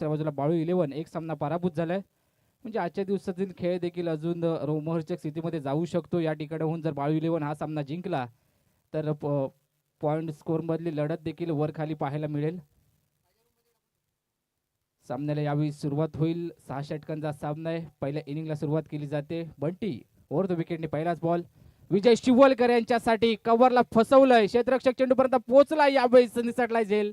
दुसऱ्या बाजूला बाळू 11 एक सामना पराभूत झालाय. म्हणजे आजच्या दिवसातील खेळ देखील अजून रोमहर्षक स्थितीमध्ये जाऊ शकतो. या ठिकाणाहून जर बाळू 11 हा सामना जिंकला तर पॉईंट स्कोअरमधली लढत देखील वर खाली पाहायला मिळेल. सामन्याला यावेळी सुरुवात होईल. 6 षटकांचा सामना आहे. पहिल्या इनिंगला सुरुवात केली जाते. बंटी ओव्हर द विकेटने पहिलाच बॉल विजय शिवलकर यांच्यासाठी कव्हरला फसवलंय. क्षेत्ररक्षक चेंडूपर्यंत पोहोचला. यावेळी निसटलाय झेल.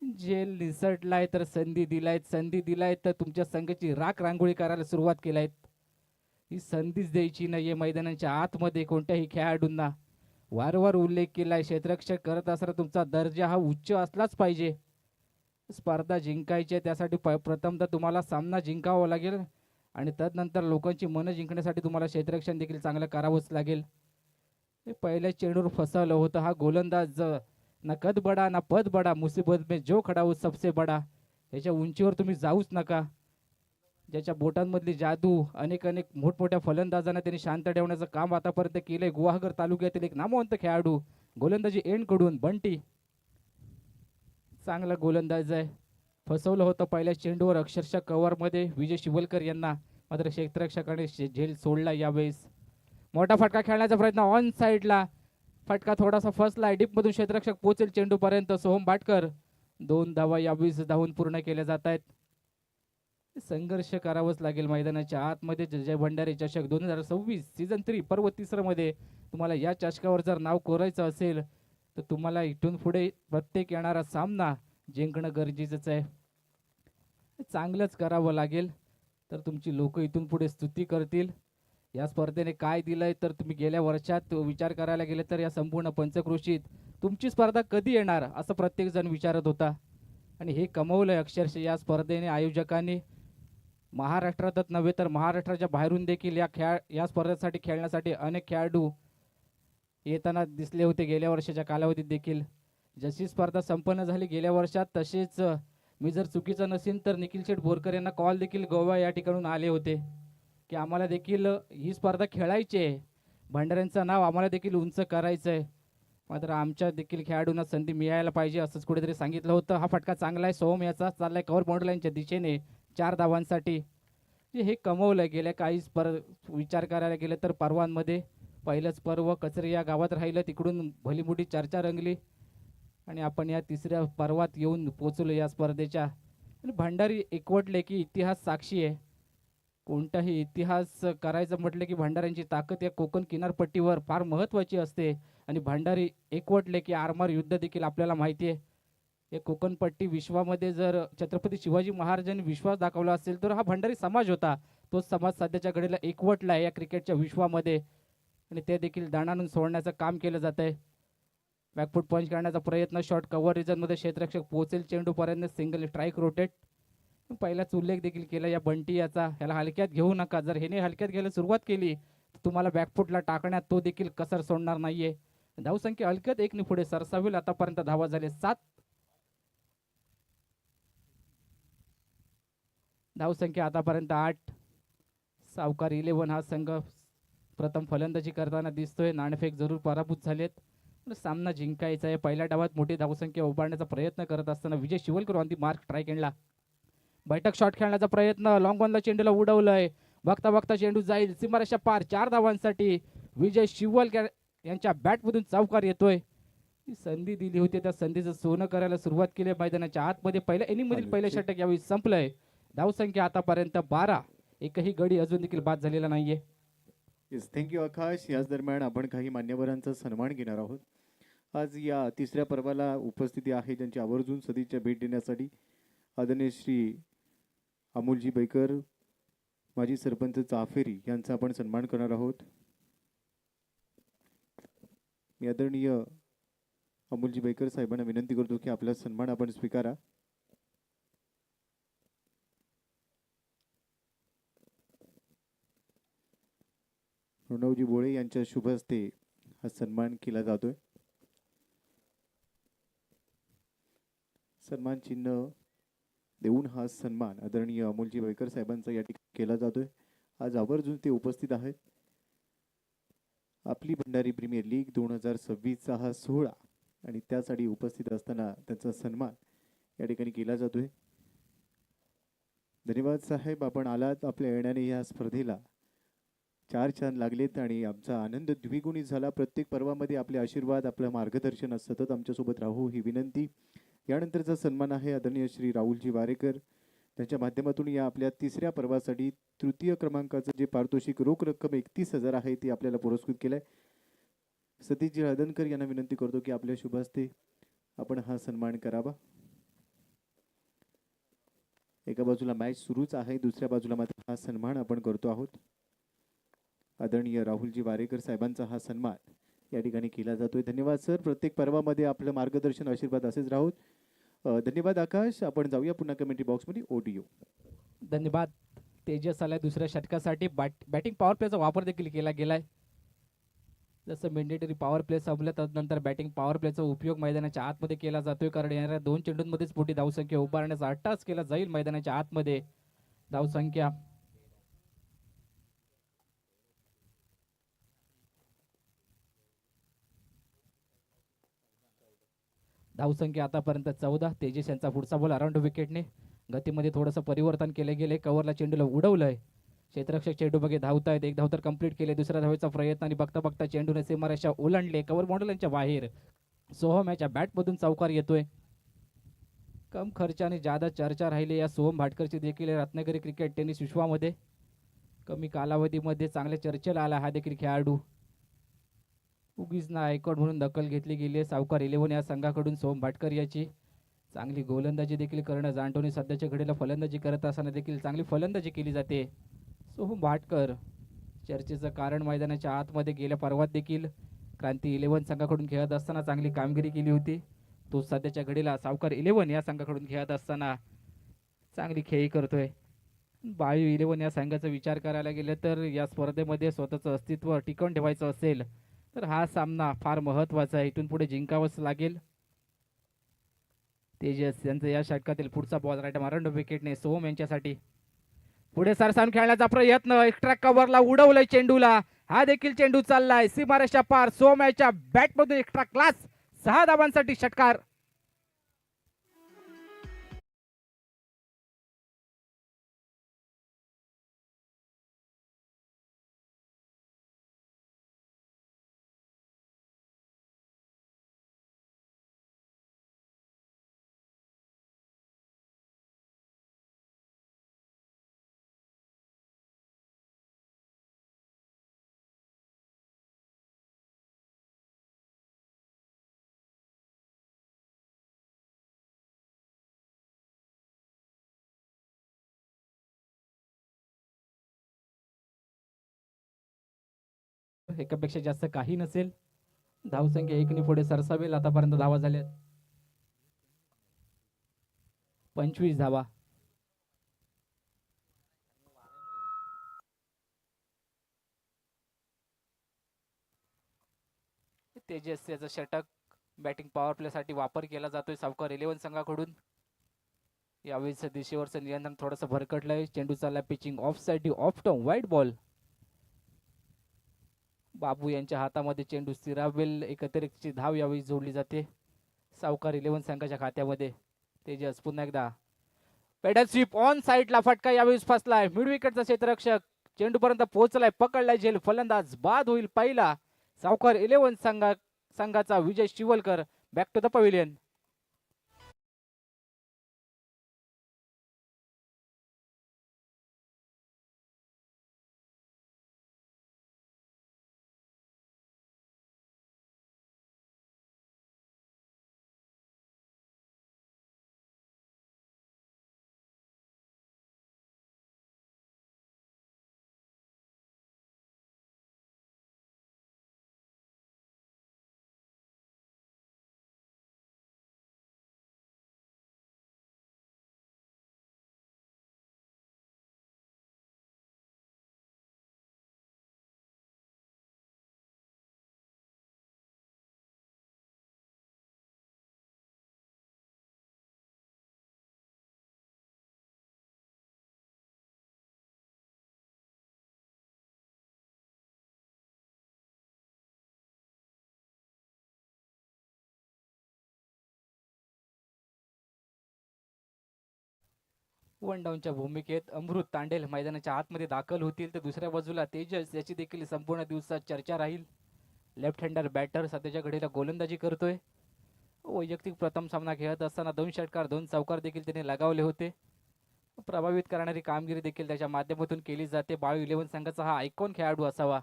झेल निसटलाय तर संधी दिलाय तर तुमच्या संघाची राख रांगोळी करायला सुरुवात केलाय. ही संधीच द्यायची नाहीये मैदानाच्या आतमध्ये कोणत्याही खेळाडूंना. वारंवार उल्लेख केलाय क्षेत्ररक्षक करत असताना तुमचा दर्जा हा उच्च असलाच पाहिजे. स्पर्धा जिंकायची त्यासाठी प्रथमतः तुम्हाला सामना जिंकावा लागेल आणि तदनंतर लोकांची मनं जिंकण्यासाठी तुम्हाला क्षेत्ररक्षण देखील चांगलं करावंच लागेल. पहिल्या चेंडूवर फसवलं होतं. हा गोलंदाज ना कद बडा ना पद बडा, मुसीबत में जो खडा हो सबसे बडा. याच्या उंचीवर तुम्ही जाऊच नका. ज्याच्या बोटांमधली जादू अनेक मोठमोठ्या फलंदाजांना त्यांनी शांत ठेवण्याचं काम आतापर्यंत केलंय. गुहागर तालुक्यातील एक नामवंत खेळाडू गोलंदाजी एंड कडून बंटी चांगला गोलंदाज आहे. फसवलं होतं पहिल्या चेंडूवर अक्षरशः कव्हरमध्ये विजय शिवलकर यांना, मात्र क्षेत्ररक्षकाने झेल सोडला. यावेळेस मोठा फटका खेळण्याचा प्रयत्न ऑन साईडला, फटका थोडासा फसला. डीपमधून क्षेत्ररक्षक पोहोचेल चेंडूपर्यंत. सोहम भाटकर 2 धावा यावेळेस धावून पूर्ण केल्या जात आहेत. संघर्ष करावंच लागेल मैदानाच्या आतमध्ये. जय भंडारी चषक 2026 सीझन 3 पर्व 3 मध्ये तुम्हाला या चषकावर जर नाव कोरायचं असेल तर तुम्हाला इथून पुढे प्रत्येक येणारा सामना जिंकणं गरजेचंच आहे. चांगलंच करावं लागेल तर तुमची लोक इथून पुढे स्तुती करतील. या स्पर्धेने काय दिलंय तर तुम्ही गेल्या वर्षात विचार करायला गेले तर या संपूर्ण पंचक्रोशीत तुमची स्पर्धा कधी येणार असं प्रत्येक जण विचारत होता आणि हे कमवलंय अक्षरशः या स्पर्धेने आयोजकांनी. महाराष्ट्रातच नव्हे तर महाराष्ट्राच्या बाहेरून देखील या स्पर्धेसाठी खेळण्यासाठी अनेक खेळाडू येताना दिसले होते गेल्या वर्षाच्या कालावधीत देखील. जशी स्पर्धा संपन्न झाली गेल्या वर्षात तसेच मी जर चुकीचं नसेल तर निखिल शेठ बोरकर यांना कॉल देखील गोवा या ठिकाणून आले होते की आम्हाला देखील ही स्पर्धा खेळायची आहे, भंडाऱ्यांचं नाव आम्हाला देखील उंच करायचं आहे, मात्र आमच्या देखील खेळाडूंना संधी मिळायला पाहिजे असंच कुठेतरी सांगितलं होतं. हा फटका चांगला आहे. सोहम याचा चाललाय कव्हर बाउंड्री दिशेने 4 धावांसाठी. हे कमवलंय. गेल्या काही विचार करायला गेलं तर पर्वांमध्ये पहिलंच पर्व कचरे या गावात राहिलं, तिकडून भली मोठी चर्चा रंगली आणि आपण या तिसऱ्या पर्वात येऊन पोचलो या स्पर्धेच्या. आणि भंडारी एकवटले की इतिहास साक्षी आहे. कोणताही इतिहास करायचं म्हटलं की भंडाऱ्यांची ताकद या कोकण किनारपट्टीवर फार महत्त्वाची असते आणि भंडारी एकवटले की आरमार युद्ध देखील आपल्याला माहिती आहे. हे कोकणपट्टी विश्वामध्ये जर छत्रपती शिवाजी महाराजांनी विश्वास दाखवला असेल तर हा भंडारी समाज होता. तोच समाज सध्याच्या घडीला एकवटला आहे या क्रिकेटच्या विश्वामध्ये आणि ते देखील दाणानून सोडण्याचं काम केलं जात आहे. बॅकफूट पंच करण्याचा प्रयत्न, शॉर्ट कव्हर रिजनमध्ये क्षेत्ररक्षक पोहोचेल चेंडूपर्यंत, सिंगल स्ट्राईक रोटेट. पहिलाच उल्लेख देखील केला या बंटी याचा, ह्याला हलक्यात घेऊ नका. जर ह्याने हलक्यात घ्यायला सुरुवात केली तर तुम्हाला बॅकफुटला टाकण्यात तो देखील कसर सोडणार नाहीये. धावसंख्या हलक्यात 1 ने पुढे सरसावेल. आतापर्यंत धावा झाले 7. धावसंख्या आतापर्यंत 8. सावकार 11 हा संघ प्रथम फलंदाजी करताना दिसतोय. नाणेफेक जरूर पराभूत झालेत. सामना जिंकायचा आहे. पहिल्या डावात मोठी धावसंख्या उभारण्याचा प्रयत्न करत असताना Vijay Shivalkar on the mark try एंडला. बैठक शॉट खेळण्याचा प्रयत्न, लॉंग ऑनला चेंडूला उडवलंय. बघता बघता चेंडू जाईल सीमारेषा पार. 4 धावांसाठी विजय शिवलकर यांच्या बॅटमधून चौकार येतोय. संधी दिली होती त्या संधीचं सोनं करायला सुरुवात केली मैदानाच्या आतमध्ये. पहिल्या इनिंग मधील पहिलं षटक यावेळी संपलंय. धावसंख्या आतापर्यंत 12. एकही गडी अजून देखील बाद झालेला नाहीये. येस, थँक्यू आकाश. याच दरम्यान आपण काही मान्यवरांचा सन्मान घेणार आहोत. आज या तिसऱ्या पर्वाला उपस्थिती आहे ज्यांची आवर्जून सदिच्छा भेट देण्यासाठी आदरणीय श्री अमोलजी बैकर, माजी सरपंच चाफेरी यांचा आपण सन्मान करणार आहोत. मी आदरणीय अमोलजी बैकर साहेबांना विनंती करतो की आपला सन्मान आपण स्वीकारा. प्रणवजी बोळे यांच्या शुभ हस्ते हा सन्मान केला जातोय. सन्मान चिन्ह देऊन हा सन्मान आदरणीय अमोलजी बैकर साहेबांचा या ठिकाणी केला जातोय. आज आवर्जून ते उपस्थित आहेत. आपली भंडारी प्रीमियर लीग 2026 हा सोहळा आणि त्यासाठी उपस्थित असताना त्यांचा सन्मान या ठिकाणी केला जातोय. धन्यवाद साहेब, आपण आलात. आपल्या येण्याने या स्पर्धेला चार चांद लागलेत आणि आमचा आनंद द्विगुणित झाला. प्रत्येक पर्वामध्ये आपले आशीर्वाद, आपलं मार्गदर्शन सतत आमच्यासोबत राहू ही विनंती. यानंतरचा सन्मान आहे आदरणीय श्री राहुलजी वारेकर, त्यांच्या माध्यमातून या आपल्या तिसऱ्या पर्वासाठी तृतीय क्रमांकाचं जे पारितोषिक रोख रक्कम 31,000 आहे ती आपल्याला पुरस्कृत केलंय. सतीशजी हळदणकर यांना विनंती करतो की आपल्या शुभ हस्ते आपण हा सन्मान करावा. एका बाजूला मॅच सुरूच आहे, दुसऱ्या बाजूला मात्र हा सन्मान आपण करतो आहोत. आदरणीय राहुलजी वारेकर साहेबांचा हा सन्मान या ठिकाणी केला जातोय. धन्यवाद सर. प्रत्येक पर्वामध्ये आपलं मार्गदर्शन आशीर्वाद असेच राहूत. धन्यवाद आकाश. आपण जाऊया पुन्हा कमेंट्री बॉक्समध्ये. ओडिओ. धन्यवाद. तेजस आलाय दुसऱ्या षटकासाठी. बॅटिंग पॉवर प्लेचा वापर देखील केला गेलाय. जसं मॅन्डेटरी पॉवर प्ले संपलं तदनंतर बॅटिंग पॉवर प्लेचा उपयोग मैदानाच्या आतमध्ये केला जातोय, कारण येणाऱ्या 2 चेंडूंमध्येच मोठी धावसंख्या उभारण्याचा अट्टास केला जाईल मैदानाच्या आतमध्ये. धावसंख्या आतापर्यंत 14. तेजस यांचा पुढचा बॉल अराउंड विकेटने. गतीमध्ये थोडंसं परिवर्तन केले गेले. कव्हरला चेंडूला उडवलंय. क्षेत्ररक्षक चेंडू बघे धावतायत. एक धाव तर कंप्लीट केले. दुसऱ्या धावेचा प्रयत्न आणि बघता बघता चेंडूने सीमारेषा ओलांडले. कव्हर मॉडेलांच्या बाहेर. सोहम याच्या बॅटमधून चौकार येतोय. कम खर्चाने जादा चर्चा राहिली या सोहम भाटकरची देखील रत्नागिरी क्रिकेट टेनिस विश्वामध्ये. कमी कालावधीमध्ये चांगल्या चर्चेला आला हा देखील खेळाडू. उगीच ना आयकॉड म्हणून दखल घेतली गेली आहे सावकार 11 या संघाकडून. सोहम भाटकर याची चांगली गोलंदाजी देखील करणं जाणटोनी सध्याच्या घडीला फलंदाजी करत असताना देखील चांगली फलंदाजी केली जाते. सोहम भाटकर चर्चेचं कारण मैदानाच्या आतमध्ये गेल्या पर्वात देखील क्रांती 11 संघाकडून खेळत असताना चांगली कामगिरी केली होती. तो सध्याच्या घडीला सावकार 11 या संघाकडून खेळत असताना चांगली खेळी करतोय. बायू 11 या संघाचा विचार करायला गेलं तर या स्पर्धेमध्ये स्वतःचं अस्तित्व टिकवून ठेवायचं असेल तर हा सामना फार महत्त्वाचा आहे. इथून पुढे जिंकावंच लागेल. तेजस यांचा या षटकातील पुढचा बॉल राईट अराउंड विकेटने सोहम यांच्यासाठी. पुढे सरसावून खेळण्याचा प्रयत्न. एक्स्ट्रा कव्हरला उडवलंय चेंडूला. हा देखील चेंडू चाललाय सीमारेषा पार. सोहम याच्या बॅटमधून एक्स्ट्रा क्लास 6 धावांसाठी षटकार. एकापेक्षा जास्त काही नसेल. धावसंख्या 1 पुढे सरसावेल. आतापर्यंत धावा झाल्या 25 धावा. तेजस याचा षटक बॅटिंग पॉवर प्ले साठी वापर केला जातोय सावकार 11 संघाकडून. यावेळेस दिशेवरचं नियंत्रण थोडंसं भरकटलंय. चेंडू चालला pitching of side of term वाईट बॉल. बाबू यांच्या हातामध्ये चेंडू स्थिरावेल. एकत्रितची धाव यावेळी जोडली जाते सावकार 11 संघाच्या खात्यामध्ये. तेजस पुन्हा एकदा पेडल स्वीप ऑन साइडला. फटका यावेळी फसलाय. मिड विकेटचा क्षेत्ररक्षक चेंडू पर्यंत पोहोचलाय. पकडलाय झेल. फलंदाज बाद होईल पहिला. सावकार 11 संघाचा Vijay Shivalkar. Back to the pavilion. One डाऊनच्या भूमिकेत अमृत तांडेल मैदानाच्या आतमध्ये दाखल होतील, तर दुसऱ्या बाजूला तेजस याची देखील संपूर्ण दिवसात चर्चा राहील. लेफ्ट हँडर बॅटर सध्याच्या घडीला गोलंदाजी करतोय. वैयक्तिक प्रथम सामना खेळत असताना 2 षटकार 2 चौकार देखील त्याने लगावले होते. प्रभावित करणारी कामगिरी देखील त्याच्या माध्यमातून केली जाते. बाळू 11 संघाचा हा आयकॉन खेळाडू असावा.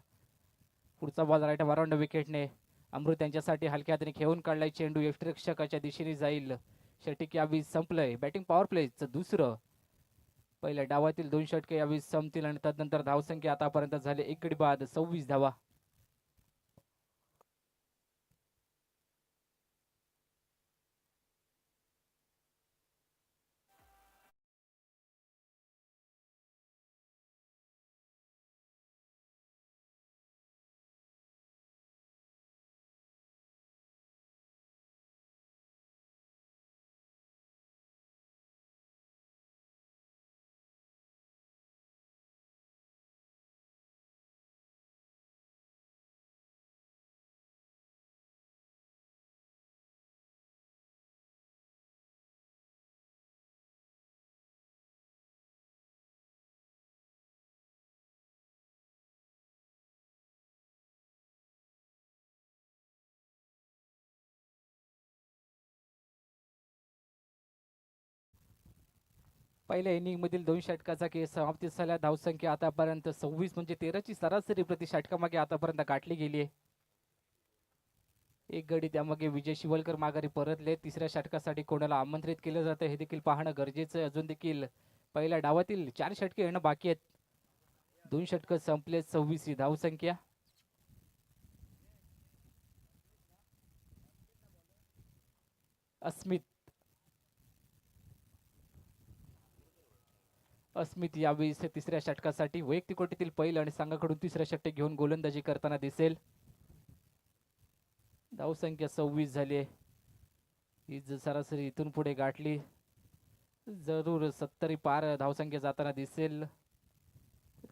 पुढचा बॉल राईट अराउंड विकेटने अमृत यांच्यासाठी हलक्या हाताने खेळून काढलाय. चेंडू यष्टिरक्षकाच्या दिशेने जाईल. षटक यावेळी संपलंय. बॅटिंग पॉवर प्लेचं दुसरं. पहिल्या डावातील 2 षटके यावेळी संपतील आणि तदनंतर धावसंख्या आतापर्यंत झाले 1 गडी बाद 26 धावा. पहिल्या इनिंग मधील 2 षटकाचा खेळ समाप्ती झाल्या. धावसंख्या आतापर्यंत 26 म्हणजे 13ची सरासरी प्रति षटकामागे आतापर्यंत गाठली गेली आहे. एक गडी त्यामागे विजय शिवलकर माघारी परतले. तिसऱ्या षटकासाठी कोणाला आमंत्रित केलं जातं हे देखील पाहणं गरजेचं आहे. अजून देखील पहिल्या डावातील 4 षटके येणं बाकी आहेत. 2 षटकं संपले. 26 ही धावसंख्या. अस्मित यावेळी तिसऱ्या षटकासाठी वैयक्तिक कोटीतील पहिलं आणि संघाकडून तिसऱ्या षटक घेऊन गोलंदाजी करताना दिसेल. धावसंख्या 26 झाली आहे. ही सरासरी इथून पुढे गाठली जरूर 70 पार धावसंख्या जाताना दिसेल.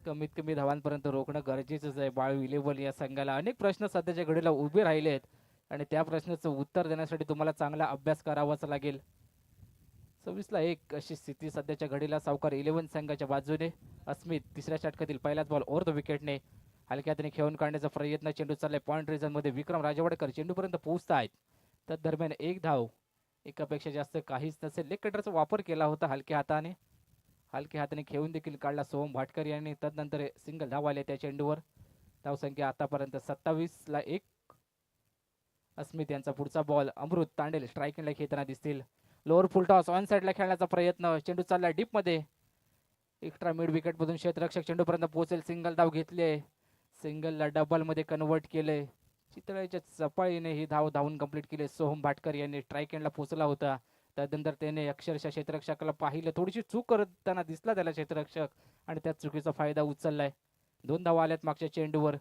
कमीत कमी धावांपर्यंत रोखणं गरजेचंच आहे. बाळू 11 या संघाला अनेक प्रश्न सध्याच्या घडीला उभे राहिले आहेत आणि त्या प्रश्नाचं उत्तर देण्यासाठी तुम्हाला चांगला अभ्यास करावाच लागेल. 26 ला 1 अशी स्थिती सध्याच्या घडीला सावकार 11 संघाच्या बाजूने. अस्मित तिसऱ्या षटकातील पहिलाच बॉल ओव्हर द विकेटने हलक्या हाताने खेळून काढण्याचा प्रयत्न. चेंडू चाललाय पॉइंट रिजन मध्ये. विक्रम राजवाडेकर चेंडूपर्यंत पोहोचतायत. त्या दरम्यान 1 धाव. एकापेक्षा जास्त काहीच नसेल. लेग कटरचा वापर केला होता हलक्या हाताने खेळून देखील काढला सोहम भाटकर यांनी. तदनंतर सिंगल धाव आले त्या चेंडूवर. धावसंख्या आतापर्यंत 27 ला 1. अस्मित यांचा पुढचा बॉल अमृत तांडेल स्ट्रायकिंगला खेळताना दिसतील. लोअर फुल टॉस ऑन साइडला खेळण्याचा प्रयत्न. चेंडू चालला डीप मध्ये. एक्स्ट्रा मिड विकेट मधून क्षेत्ररक्षक चेंडूपर्यंत पोहोचेल. सिंगल धाव घेतले. सिंगलला डबल मध्ये कन्वर्ट केले. चितळेच्या चपाळीने ही धावून कंप्लीट केली. सोहम भाटकर यांनी स्ट्राईक एंडला पोहोचला होता. त्यानंतर त्याने अक्षरशः क्षेत्ररक्षकाला पाहिलं. थोडीशी चूक करताना दिसला त्याला क्षेत्ररक्षक आणि त्या चुकीचा फायदा उचललाय. 2 धावा आल्यात मागच्या चेंडूवर.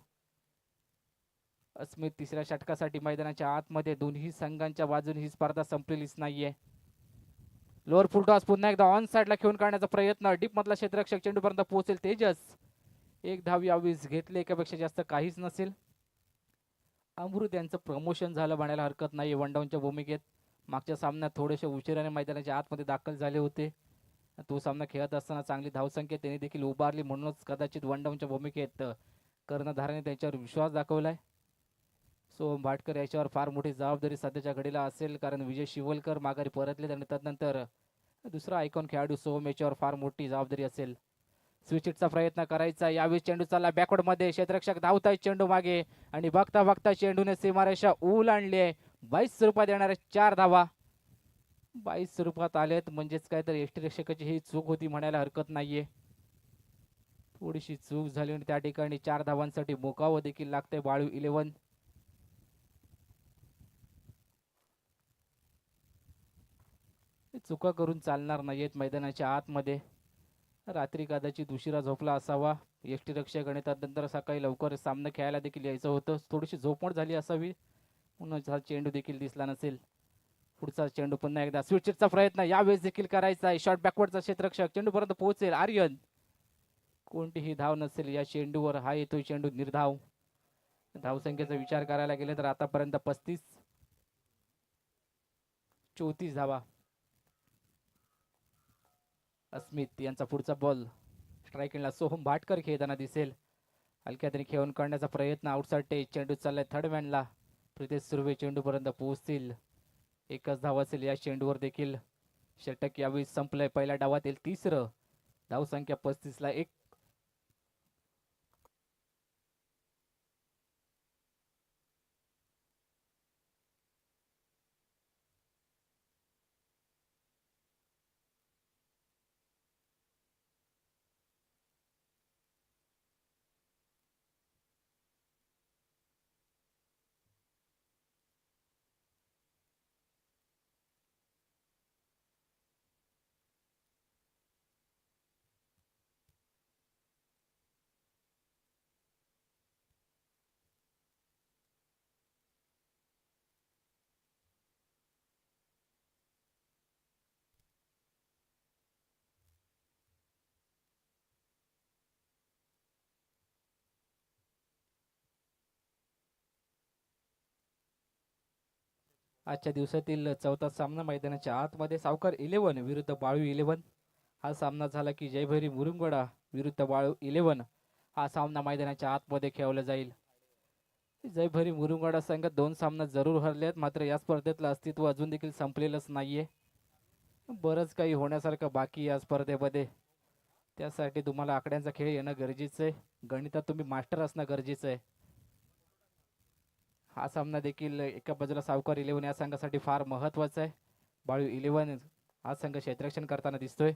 अस्मित तिसऱ्या षटकासाठी मैदानाच्या आतमध्ये. दोन्ही संघांच्या बाजूने ही स्पर्धा संपलेलीच नाहीये. लोअर फुल टॉस पुन्हा एकदा ऑन साइडला खेळून काढण्याचा प्रयत्न. डीप मधला क्षेत्ररक्षक चेंडूपर्यंत पोहोचेल. तेजस 1 धाव यावेळी घेतले. एकापेक्षा जास्त काहीच नसेल. अमृत यांचं प्रमोशन झालं म्हणायला हरकत नाही वन डाऊनच्या भूमिकेत. मागच्या सामन्यात थोडेसे उशिराने मैदानाच्या आतमध्ये दाखल झाले होते. तो सामना खेळत असताना चांगली धावसंख्या त्यांनी देखील उभारली. म्हणूनच कदाचित वन डाऊनच्या भूमिकेत कर्णधाराने त्यांच्यावर विश्वास दाखवलाय. सोहम भाटकर याच्यावर फार मोठी जबाबदारी सध्याच्या घडीला असेल, कारण विजय शिवलकर माघारी परतले आणि तदनंतर दुसरा आयकॉन खेळाडू सोहम याच्यावर फार मोठी जबाबदारी असेल. स्विचिटचा प्रयत्न करायचा. यावेळी चेंडू चालला बॅकवर्ड मध्ये. क्षेत्ररक्षक धावताय चेंडू मागे आणि बघता बघता चेंडूने सीमारेषा ओलांडली आहे. 22 स्वरूपात येणारे 4 धावा. 22 स्वरूपात आलेत म्हणजेच काय तर यष्टिरक्षकाची ही चूक होती म्हणायला हरकत नाहीये. थोडीशी चूक झाली आणि त्या ठिकाणी 4 धावांसाठी मुकावं देखील लागतंय बाळू 11. चुका करून चालणार नाहीयेत मैदानाच्या आतमध्ये. रात्री कदाचित उशिरा झोपला असावा यष्टिरक्षक आणि त्यानंतर सकाळी लवकर सामना खेळायला देखील यायचं होतं. थोडीशी झोपमोड झाली असावी म्हणून हा चेंडू देखील दिसला नसेल. पुढचा चेंडू पुन्हा एकदा स्विचिटचा प्रयत्न यावेळेस देखील करायचा आहे. शॉर्ट बॅकवर्डचा क्षेत्ररक्षक चेंडूपर्यंत पोहोचेल. आर्यन कोणतीही धाव नसेल या चेंडूवर. हा येतोय चेंडू निर्धाव. धावसंख्येचा विचार करायला गेले तर आतापर्यंत 34 धावा. अस्मित यांचा पुढचा बॉल स्ट्राईकिंगला सोहम भाटकर खेळताना दिसेल. हलक्यातरी खेळून काढण्याचा प्रयत्न आउटसाइड टेच. चेंडू चाललाय थर्ड मॅनला. प्रितेश सुर्वे चेंडूपर्यंत पोहोचतील. एकच धाव असेल या चेंडूवर देखील. षटक यावेळी संपलंय. पहिल्या डावातील तिसरं. धावसंख्या 35 ला 1. आजच्या दिवसातील चौथा सामना मैदानाच्या आतमध्ये सावकार 11 विरुद्ध बाळू 11. हा सामना झाला की जयभैरी मुरुंगवाडा विरुद्ध बाळू 11 हा सामना मैदानाच्या आतमध्ये खेळवला जाईल. जयभैरी मुरुंगवाडा संघ 2 सामना जरूर हरलेत, मात्र या स्पर्धेतलं अस्तित्व अजून देखील संपलेलंच नाहीये. बरंच काही होण्यासारखं बाकी या स्पर्धेमध्ये. त्यासाठी तुम्हाला आकड्यांचा खेळ येणं गरजेचं आहे. गणितात तुम्ही मास्टर असणं गरजेचं आहे. हा सामना देखील एका बाजूला सावकार 11 या संघासाठी फार महत्वाचा आहे. बाळू 11 हा संघ क्षेत्ररक्षण करताना दिसतोय.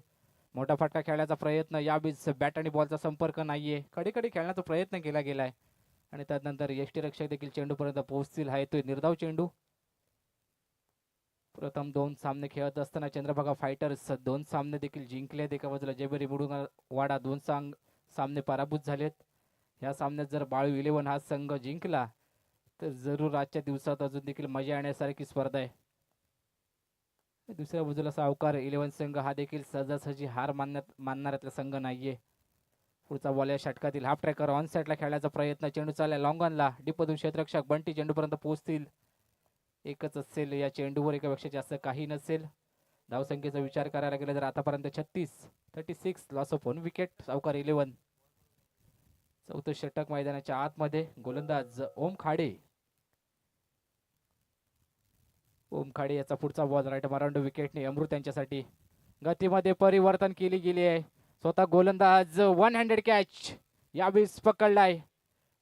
मोठा फटका खेळण्याचा प्रयत्न. यावेळी बॅट आणि बॉलचा संपर्क नाहीये. कडे खेळण्याचा प्रयत्न केला गेलाय आणि त्यानंतर यष्टीरक्षक देखील चेंडूपर्यंत पोहोचतील. हा येतोय निर्धाव चेंडू. प्रथम 2 सामने खेळत असताना चंद्रभागा फायटर्स 2 सामने देखील जिंकलेत. एका बाजूला जयभैरी मुरुंगवाडा 2 सामने पराभूत झालेत. या सामन्यात जर बाळू 11 हा संघ जिंकला तर जरूर आजच्या दिवसात अजून देखील मजा येण्यासारखी स्पर्धा आहे. दुसऱ्या बाजूला सावकार 11 संघ हा देखील सहजासहजी हार मानणाऱ्यातला संघ नाहीये. पुढचा बॉल या षटकातील हाफ ट्रॅकर ऑन साईडला खेळण्याचा प्रयत्न. चेंडू चाललाय लॉंग ऑनला. डीपमधून क्षेत्ररक्षक बंटी चेंडूपर्यंत पोहोचतील. एकच असेल या चेंडूवर, एकापेक्षा जास्त काही नसेल. धावसंख्येचा विचार करायला गेला तर आतापर्यंत 36 लॉस ऑफ 1 विकेट सावकार 11. चौथं षटक मैदानाच्या आतमध्ये. गोलंदाज ओम खाडे. ओम खाडे याचा पुढचा बॉल राईट अराउंड विकेटने अमृत यांच्यासाठी. गतीमध्ये परिवर्तन केली गेली आहे. स्वतः गोलंदाज 1 हँडेड कॅच यावेळी पकडलाय.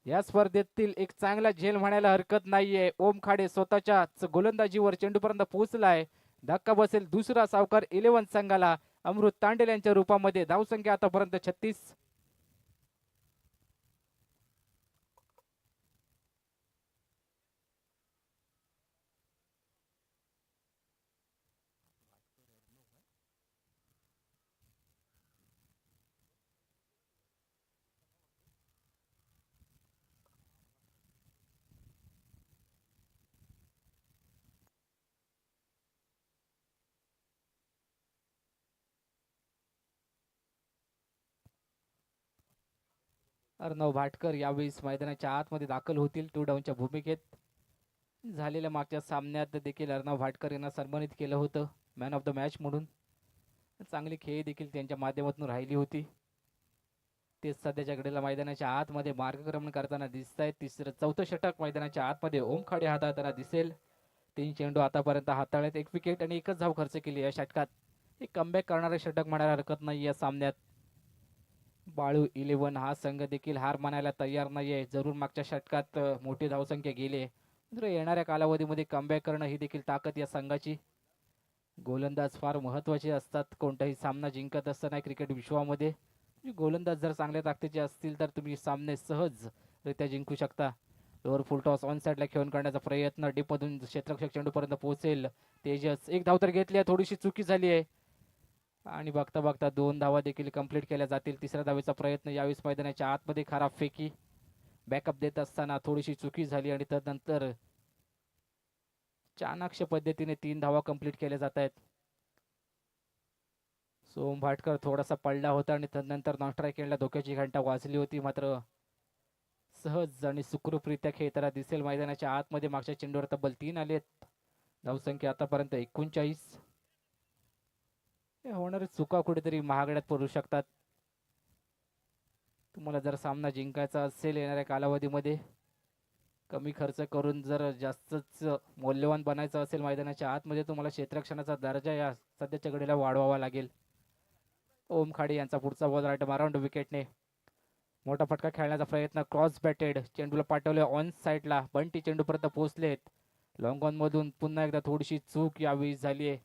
या स्पर्धेतील एक चांगला झेल म्हणायला हरकत नाहीये. ओम खाडे स्वतःच्याच गोलंदाजीवर चेंडूपर्यंत पोहोचलाय. धक्का बसेल दुसरा सावकार 11 संघाला अमृत तांडेल यांच्या रूपामध्ये. धावसंख्या आतापर्यंत 36. अर्णव भाटकर यावेळी मैदानाच्या आतमध्ये दाखल होतील 2 डाऊनच्या भूमिकेत. झालेल्या मागच्या सामन्यात देखील अर्णव भाटकर यांना सन्मानित केलं होतं मॅन ऑफ द मॅच म्हणून. चांगली खेळ देखील त्यांच्या माध्यमातून राहिली होती. ते सध्याच्या घडीला मैदानाच्या आतमध्ये मार्गक्रमण करताना दिसत आहेत. चौथं षटक मैदानाच्या आतमध्ये ओम खाडे हाताळताना दिसेल. 3 चेंडू आतापर्यंत हाताळलेत. 1 विकेट आणि 1च धाव खर्च केली या षटकात. एक कमबॅक करणारे षटक म्हणायला हरकत नाही या सामन्यात. बाळू 11 हा संघ देखील हार मानायला तयार नाहीये. जरूर मागच्या षटकात मोठी धावसंख्या गेली. येणाऱ्या कालावधीमध्ये कमबॅक करणं ही देखील ताकद या संघाची. गोलंदाज फार महत्वाचे असतात कोणताही सामना जिंकत असताना क्रिकेट विश्वामध्ये. गोलंदाज जर चांगल्या ताकदीचे असतील तर तुम्ही सामने सहजरित्या जिंकू शकता. लोअर फुल टॉस ऑन साईडला खेळून करण्याचा प्रयत्न. डीपमधून क्षेत्ररक्षक चेंडूपर्यंत पोहोचेल. तेजस 1 धाव तर घेतली आहे. थोडीशी चुकी झाली आहे आणि बघता बघता 2 धावा देखील कंप्लीट केल्या जातील. तिसऱ्या धावेचा प्रयत्न. यावेळी मैदानाच्या आतमध्ये खराब फेकी. बॅकअप देत असताना थोडीशी चुकी झाली आणि त्यानंतर चाणाक्ष पद्धतीने 3 धावा कंप्लीट केल्या जात आहेत. सोम भाटकर थोडासा पडला होता आणि त्यानंतर नॉन स्ट्राईक खेळला. धोक्याची घंटा वाजली होती, मात्र सहज आणि सुखरूपरित्या खेळताना दिसेल. मैदानाच्या आतमध्ये मागच्या चेंडूवर तब्बल 3 आलेत. धावसंख्या आतापर्यंत 39. हे होणारी चुका कुठेतरी महागड्यात पडू शकतात. तुम्हाला जर सामना जिंकायचा असेल येणाऱ्या कालावधीमध्ये, कमी खर्च करून जर जास्तच मौल्यवान बनायचं असेल मैदानाच्या आतमध्ये, तुम्हाला क्षेत्ररक्षणाचा दर्जा या सध्याच्या घडीला वाढवावा लागेल. ओम खाडी यांचा पुढचा बॉल राईट अराउंड विकेटने मोठा फटका खेळण्याचा प्रयत्न, क्रॉस बॅटेड, चेंडूला पाठवले ऑन साईडला, बंटी चेंडूपर्यंत पोहोचलेत. लॉंग ऑन मधून पुन्हा एकदा थोडीशी चूक यावेळी झाली आहे.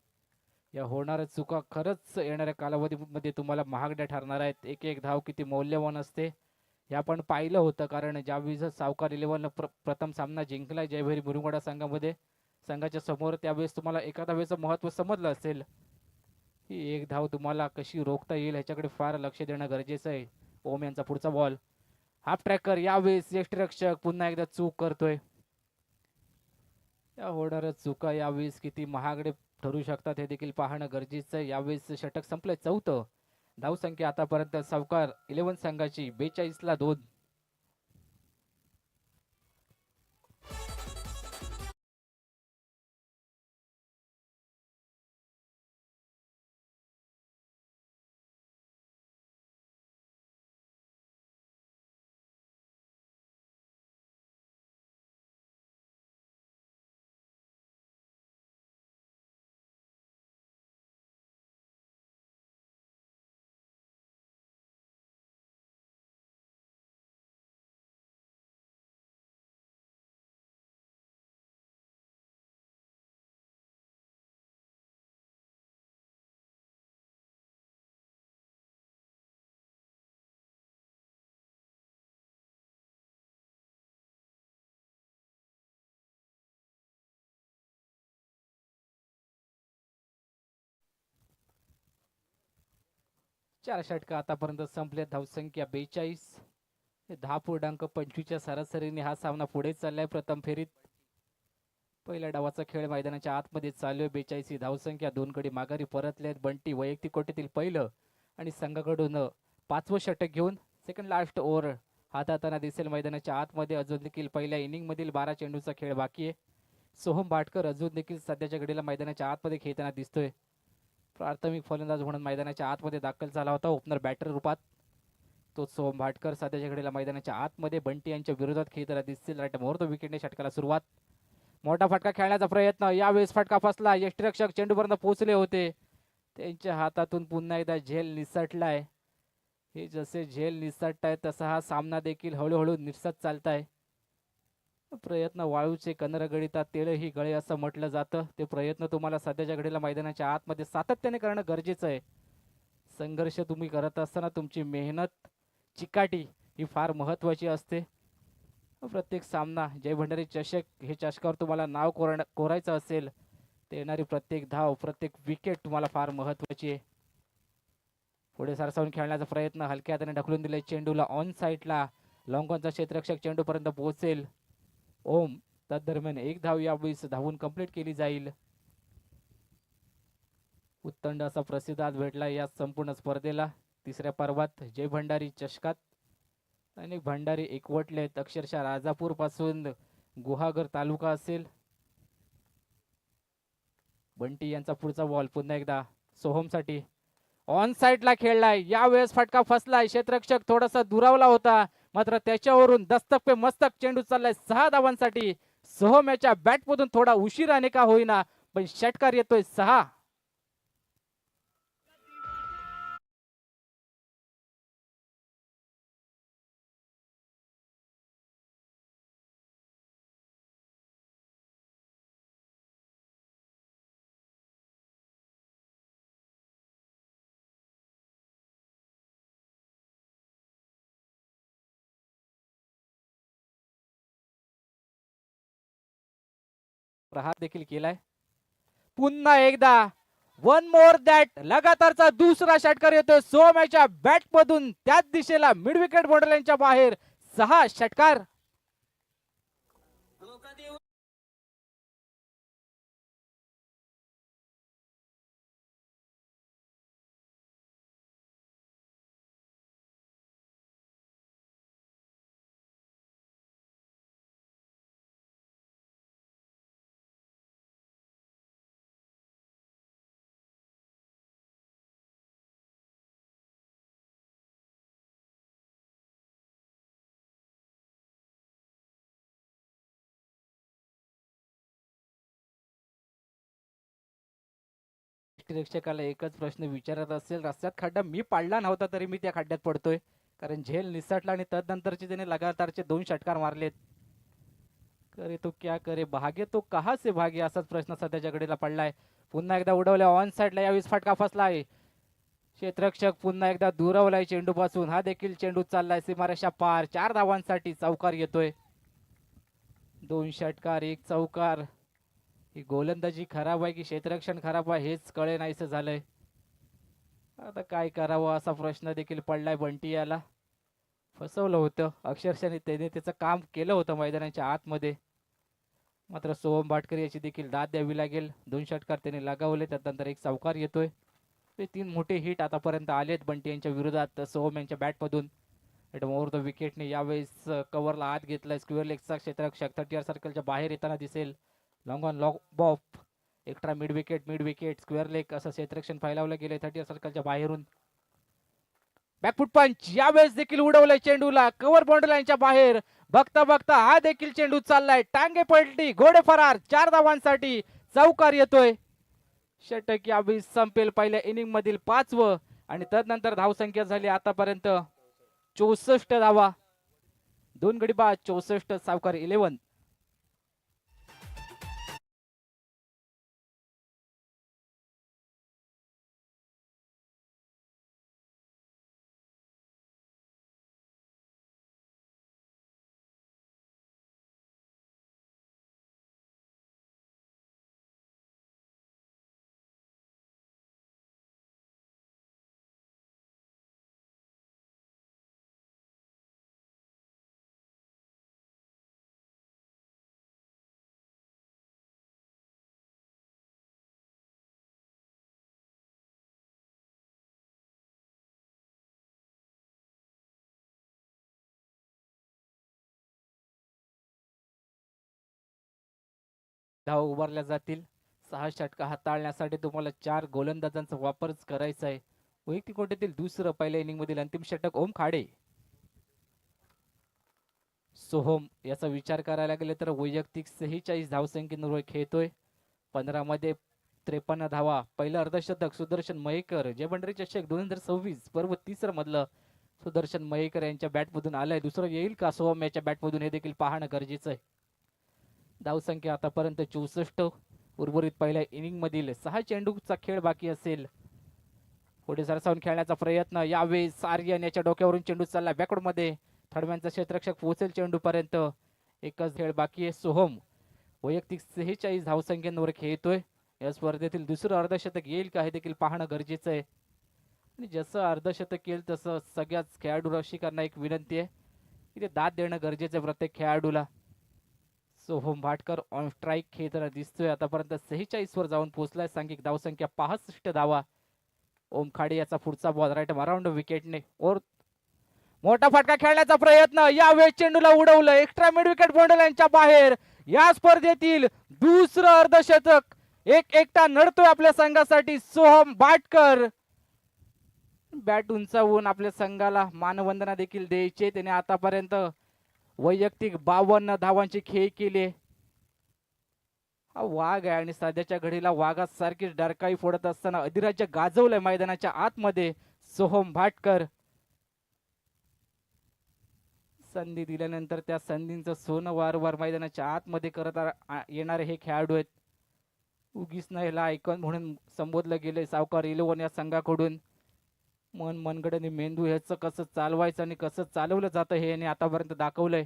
या होणाऱ्या चुका खरंच येणाऱ्या कालावधीमध्ये तुम्हाला महागड्या ठरणार आहेत. एक एक धाव किती मौल्यवान असते हे आपण पाहिलं होतं, कारण ज्यावेळी सावकार 11 प्रथम सामना जिंकलाय जयभैरी मुरुमवाडा संघाच्या समोर, त्यावेळेस तुम्हाला एखाद्या वेळेचं महत्त्व समजलं असेल. ही एक धाव तुम्हाला कशी रोखता येईल ह्याच्याकडे फार लक्ष देणं गरजेचं आहे. ओम यांचा पुढचा बॉल, हाफ ट्रॅकर, यावेळेस यष्टीरक्षक पुन्हा एकदा चूक करतोय. या होणाऱ्या चुका यावेळेस किती महागडे ठरू शकतात हे देखील पाहणं गरजेचं आहे. यावेळेस षटक संपलंय, चौथं. धावसंख्या आतापर्यंत सावकार 11 संघाची 42 ला 2. चार षटक आतापर्यंत संपले, धावसंख्या 42. 10.25च्या सरासरीने हा सामना पुढे चाललाय प्रथम फेरीत. पहिल्या डावाचा खेळ मैदानाच्या आतमध्ये चालू आहे. 42 ही धावसंख्या, 2 गडी माघारी परतलेत. बंटी वैयक्तिक कोटीतील पहिलं आणि संघाकडून 5वं षटक घेऊन सेकंड लास्ट ओव्हर हाताळताना दिसेल मैदानाच्या आतमध्ये. अजून देखील पहिल्या इनिंग मधील 12 चेंडूचा खेळ बाकी आहे. सोहम भाटकर अजून देखील सध्याच्या घडीला मैदानाच्या आतमध्ये खेळताना दिसतोय. प्राथमिक फलंदाज म्हणून मैदानाच्या आतमध्ये दाखल झाला होता ओपनर बॅटर रूपात. तो सोहम भाटकर सध्याच्या घडीला मैदानाच्या आतमध्ये बंटी यांच्या विरोधात खेळताना दिसतील. राईट मोर द विकेटने षटकाला सुरुवात. मोठा फटका खेळण्याचा प्रयत्न, यावेळेस फटका फसला. यष्टीरक्षक चेंडूपर्यंत पोहोचले होते, त्यांच्या हातातून पुन्हा एकदा झेल निसटलाय. हे जसे झेल निसटताय तसा हा सामना देखील हळूहळू निसटत चालताय. प्रयत्न वाळूचे कनर गळीतात तेलही गळे असं म्हटलं जातं. ते प्रयत्न तुम्हाला सध्याच्या घडीला मैदानाच्या आतमध्ये सातत्याने करणं गरजेचं आहे. संघर्ष तुम्ही करत असताना तुमची मेहनत, चिकाटी ही फार महत्त्वाची असते. प्रत्येक सामना, जय भंडारी चषक हे चषकावर तुम्हाला नाव कोरायचं असेल तर येणारी प्रत्येक धाव, प्रत्येक विकेट तुम्हाला फार महत्त्वाची आहे. पुढे सरसावून खेळण्याचा प्रयत्न, हलक्या हाताने ढकलून दिले चेंडूला ऑन साईडला. लॉंगॉनचा क्षेत्ररक्षक चेंडूपर्यंत पोहोचेल. ओम तदरम्यान एक धाव यावेळी धावून कंप्लीट केली जाईल. उत्तंड असा प्रतिसाद भेटला या संपूर्ण स्पर्धेला. तिसऱ्या पर्वात जय भंडारी चषकात अनेक भंडारी एकवटलेत. अक्षरशः राजापूर पासून गुहागर तालुका असेल. बंटी यांचा पुढचा बॉल पुन्हा एकदा सोहमसाठी ऑन साईडला खेळलाय. यावेळेस फटका फसलाय. क्षेत्ररक्षक थोडासा दुरावला होता, मात्र त्याच्यावरून दस्तक पे मस्तक चेंडू चाललाय 6 धावांसाठी. सोहम याच्या बॅटमधून थोडा उशिराने का होईना पण षटकार येतोय 6. प्रहार देखील केलाय. पुन्हा एकदा वन मोर दॅट लगातारचा दुसरा षटकार येतोय सोहमच्या बॅट मधून. त्याच दिशेला मिड विकेट बॉर्डरलाईनच्या बाहेर 6 षटकार. यष्टीरक्षकाला एकच प्रश्न विचारत असेल, रस्त्यात खड्डा मी पाडला नव्हता तरी मी त्या खड्ड्यात पडतोय, कारण झेल निसटला आणि तदनंतरचे त्याने लगातारचे 2 षटकार मारलेत. करे तो क्या करे, भागे तो कहा से भागे, असाच प्रश्न सध्याच्या घडीला पडलाय. पुन्हा एकदा उडवल्या ऑन साइडला, यावेळेस फटका फसलाय. क्षेत्ररक्षक पुन्हा एकदा दुरावलाय चेंडू पासून. हा देखील चेंडू चाललाय सीमारेषा पार. 4 धावांसाठी चौकार येतोय. 2 षटकार 1 चौकार. ही गोलंदाजी खराब आहे की क्षेत्ररक्षण खराब आहे हेच कळे नाहीसं झालंय. आता काय करावं असा प्रश्न देखील पडलाय बंटी याला. फसवलं होतं अक्षरशः त्याने त्याचं काम केलं होतं मैदानाच्या आतमध्ये. मात्र सोहम भाटकर याची देखील दाद द्यावी लागेल. 2 षटकार त्याने लगावले, त्यानंतर 1 चौकार येतोय. हे 3 मोठे हिट आतापर्यंत आलेत बंटी यांच्या विरोधात सोहम यांच्या बॅटमधून. ओव्हर द विकेटने यावेळेस कव्हरला आत घेतलाय स्क्वेअर लेगचा क्षेत्ररक्षक. 30 सर्कलच्या बाहेर येताना दिसेल. Long on long बॉप, extra mid wicket square leg असं क्षेत्ररक्षण फैलावलं गेले 30 सर्कलच्या बाहेरून. बॅकफुट पंच यावेळेस देखील उडवलंय चेंडूला कव्हर बाउंड्री लाईनच्या बाहेर. बघता बघता हा देखील चेंडू चाललाय. टांगे पलटी, घोडे फरार. 4 धावांसाठी चौकार येतोय. षटक यावेळी संपेल पहिल्या इनिंग मधील 5वं आणि तदनंतर धावसंख्या झाली आतापर्यंत 64 धावा. 2 गडी बाद 64, सावकार 11. धावा उभारल्या जातील. 6 षटका हाताळण्यासाठी तुम्हाला 4 गोलंदाजांचा वापरच करायचा आहे. वैयक्तिक कोट्यातील दुसरं पहिल्या इनिंग मधील अंतिम षटक ओम खाडे. सोहम याचा विचार करायला गेले तर वैयक्तिक 46 धावसंख्येवर खेळतोय. 15 मध्ये 53 धावा. पहिलं अर्धशतक सुदर्शन मयेकर, जय भंडारी चषक 2026 पर्व 3 मधलं सुदर्शन मयेकर यांच्या बॅटमधून आलंय. दुसरं येईल का सोहम याच्या बॅटमधून हे देखील पाहणं गरजेचं आहे. धावसंख्या आतापर्यंत 64. उर्वरित पहिल्या इनिंग मधील 6 चेंडूचा खेळ बाकी असेल. पुढे सरसावून खेळण्याचा प्रयत्न. यावेळेस आर्यन याच्या डोक्यावरून चेंडू चालला बॅकवर्ड मध्ये. थर्डमॅनचा क्षेत्ररक्षक पोहोचेल चेंडू पर्यंत. एकच खेळ बाकी आहे. सोहम वैयक्तिक 46 धावसंख्येवर खेळतोय. या स्पर्धेतील दुसरं अर्धशतक येईल का हे देखील पाहणं गरजेचं आहे. आणि जसं अर्धशतक येईल तसं सगळ्याच खेळाडू रसिकांना एक विनंती आहे की ते दाद देणं गरजेचं आहे प्रत्येक खेळाडूला. सोहम भाटकर ऑन स्ट्राईक खेळताना दिसतोय. आतापर्यंत 46 वर जाऊन पोहोचलाय. सांघिक धावसंख्या 65 धावा. ओम खाडे याचा पुढचा बॉल राईट अराउंड विकेटने और मोठा फटका खेळण्याचा प्रयत्न. यावेळेस चेंडूला उडवलं एक्स्ट्रा मिड विकेट बाउंड्री बाहेर. या स्पर्धेतील दुसरं अर्धशतक एकटा नडतोय आपल्या संघासाठी सोहम भाटकर. बॅट उंचावून आपल्या संघाला मानवंदना देखील द्यायचे. त्याने आतापर्यंत वैयक्तिक 52 धावांची खेळ केली. हा वाघ आहे आणि सध्याच्या घडीला वाघात सारखीच डरकाई फोडत असताना अधिराज्य गाजवलंय मैदानाच्या आतमध्ये सोहम भाटकर. संधी दिल्यानंतर त्या संधींचं सोनं वारंवार मैदानाच्या आतमध्ये करत येणारे हे खेळाडू आहेत. उगीच नाही ह्याला आयकॉन म्हणून संबोधलं गेले सावकार 11 या संघाकडून. मनगडनी मेंदू ह्याचं कसं चालवायचं आणि कसं चालवलं जातं हे याने आतापर्यंत दाखवलंय.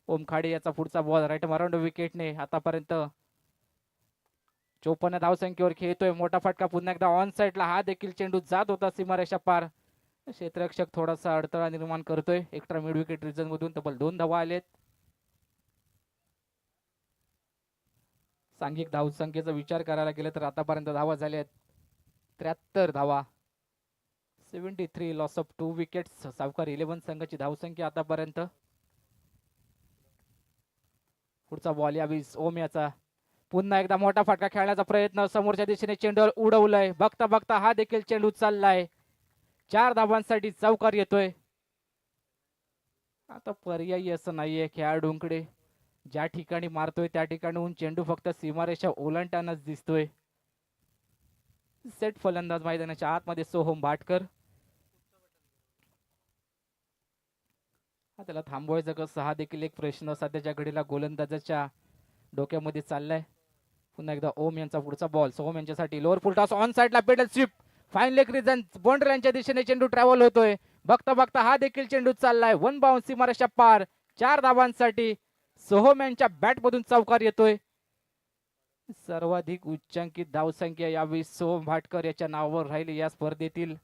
ओम खाडे याचा पुढचा बॉल राईट अराउंड विकेटने. आतापर्यंत 54 धावसंख्येवर खेळतोय. मोठा फटका पुन्हा एकदा ऑन साइडला. हा देखील चेंडू जात होता सीमारेषा पार. क्षेत्ररक्षक थोडासा अडथळा निर्माण करतोय. एक्स्ट्रा मिड विकेट रिजन मधून तब्बल 2 धावा आलेत. सांघिक धावसंख्येचा विचार करायला गेलं तर आतापर्यंत धावा झाल्यात 73 धावा. 73 लॉस ऑफ 2 विकेट्स. सावकार 11 संघाची धावसंख्या आतापर्यंत. पुढचा बॉल यावेळी ओम याचा. पुन्हा एकदा मोठा फटका खेळण्याचा प्रयत्न. समोरच्या दिशेने चेंडू उडवलाय. बघता बघता हा देखील चेंडू चाललाय. 4 धावांसाठी चौकार येतोय. आता पर्यायी असं नाहीये खेळाडूंकडे. ज्या ठिकाणी मारतोय त्या ठिकाणून चेंडू फक्त सीमारेषा ओलांडतानाच दिसतोय. सेट फलंदाज मैदानाच्या आतमध्ये सोहम भाटकर. त्याला थांबवायचं कसं हा देखील एक प्रश्न सध्याच्या घडीला गोलंदाजाच्या डोक्यामध्ये चाललाय. पुन्हा एकदा ओम यांचा पुढचा बॉल सोहम यांच्यासाठी लोअर फुल टॉस ऑन साइडला paddle sweep fine leg region बाउंड्रीच्या दिशेने चेंडू ट्रॅव्हल होतोय. बघता बघता हा देखील चेंडू चाललाय. वन बाउन्स सीमारेषा पार 4 धावांसाठी सोहम यांच्या बॅट मधून चौकार येतोय. सर्वाधिक उच्चांकित धावसंख्या यावेळी सोहम भाटकर याच्या नावावर राहिली या स्पर्धेतील.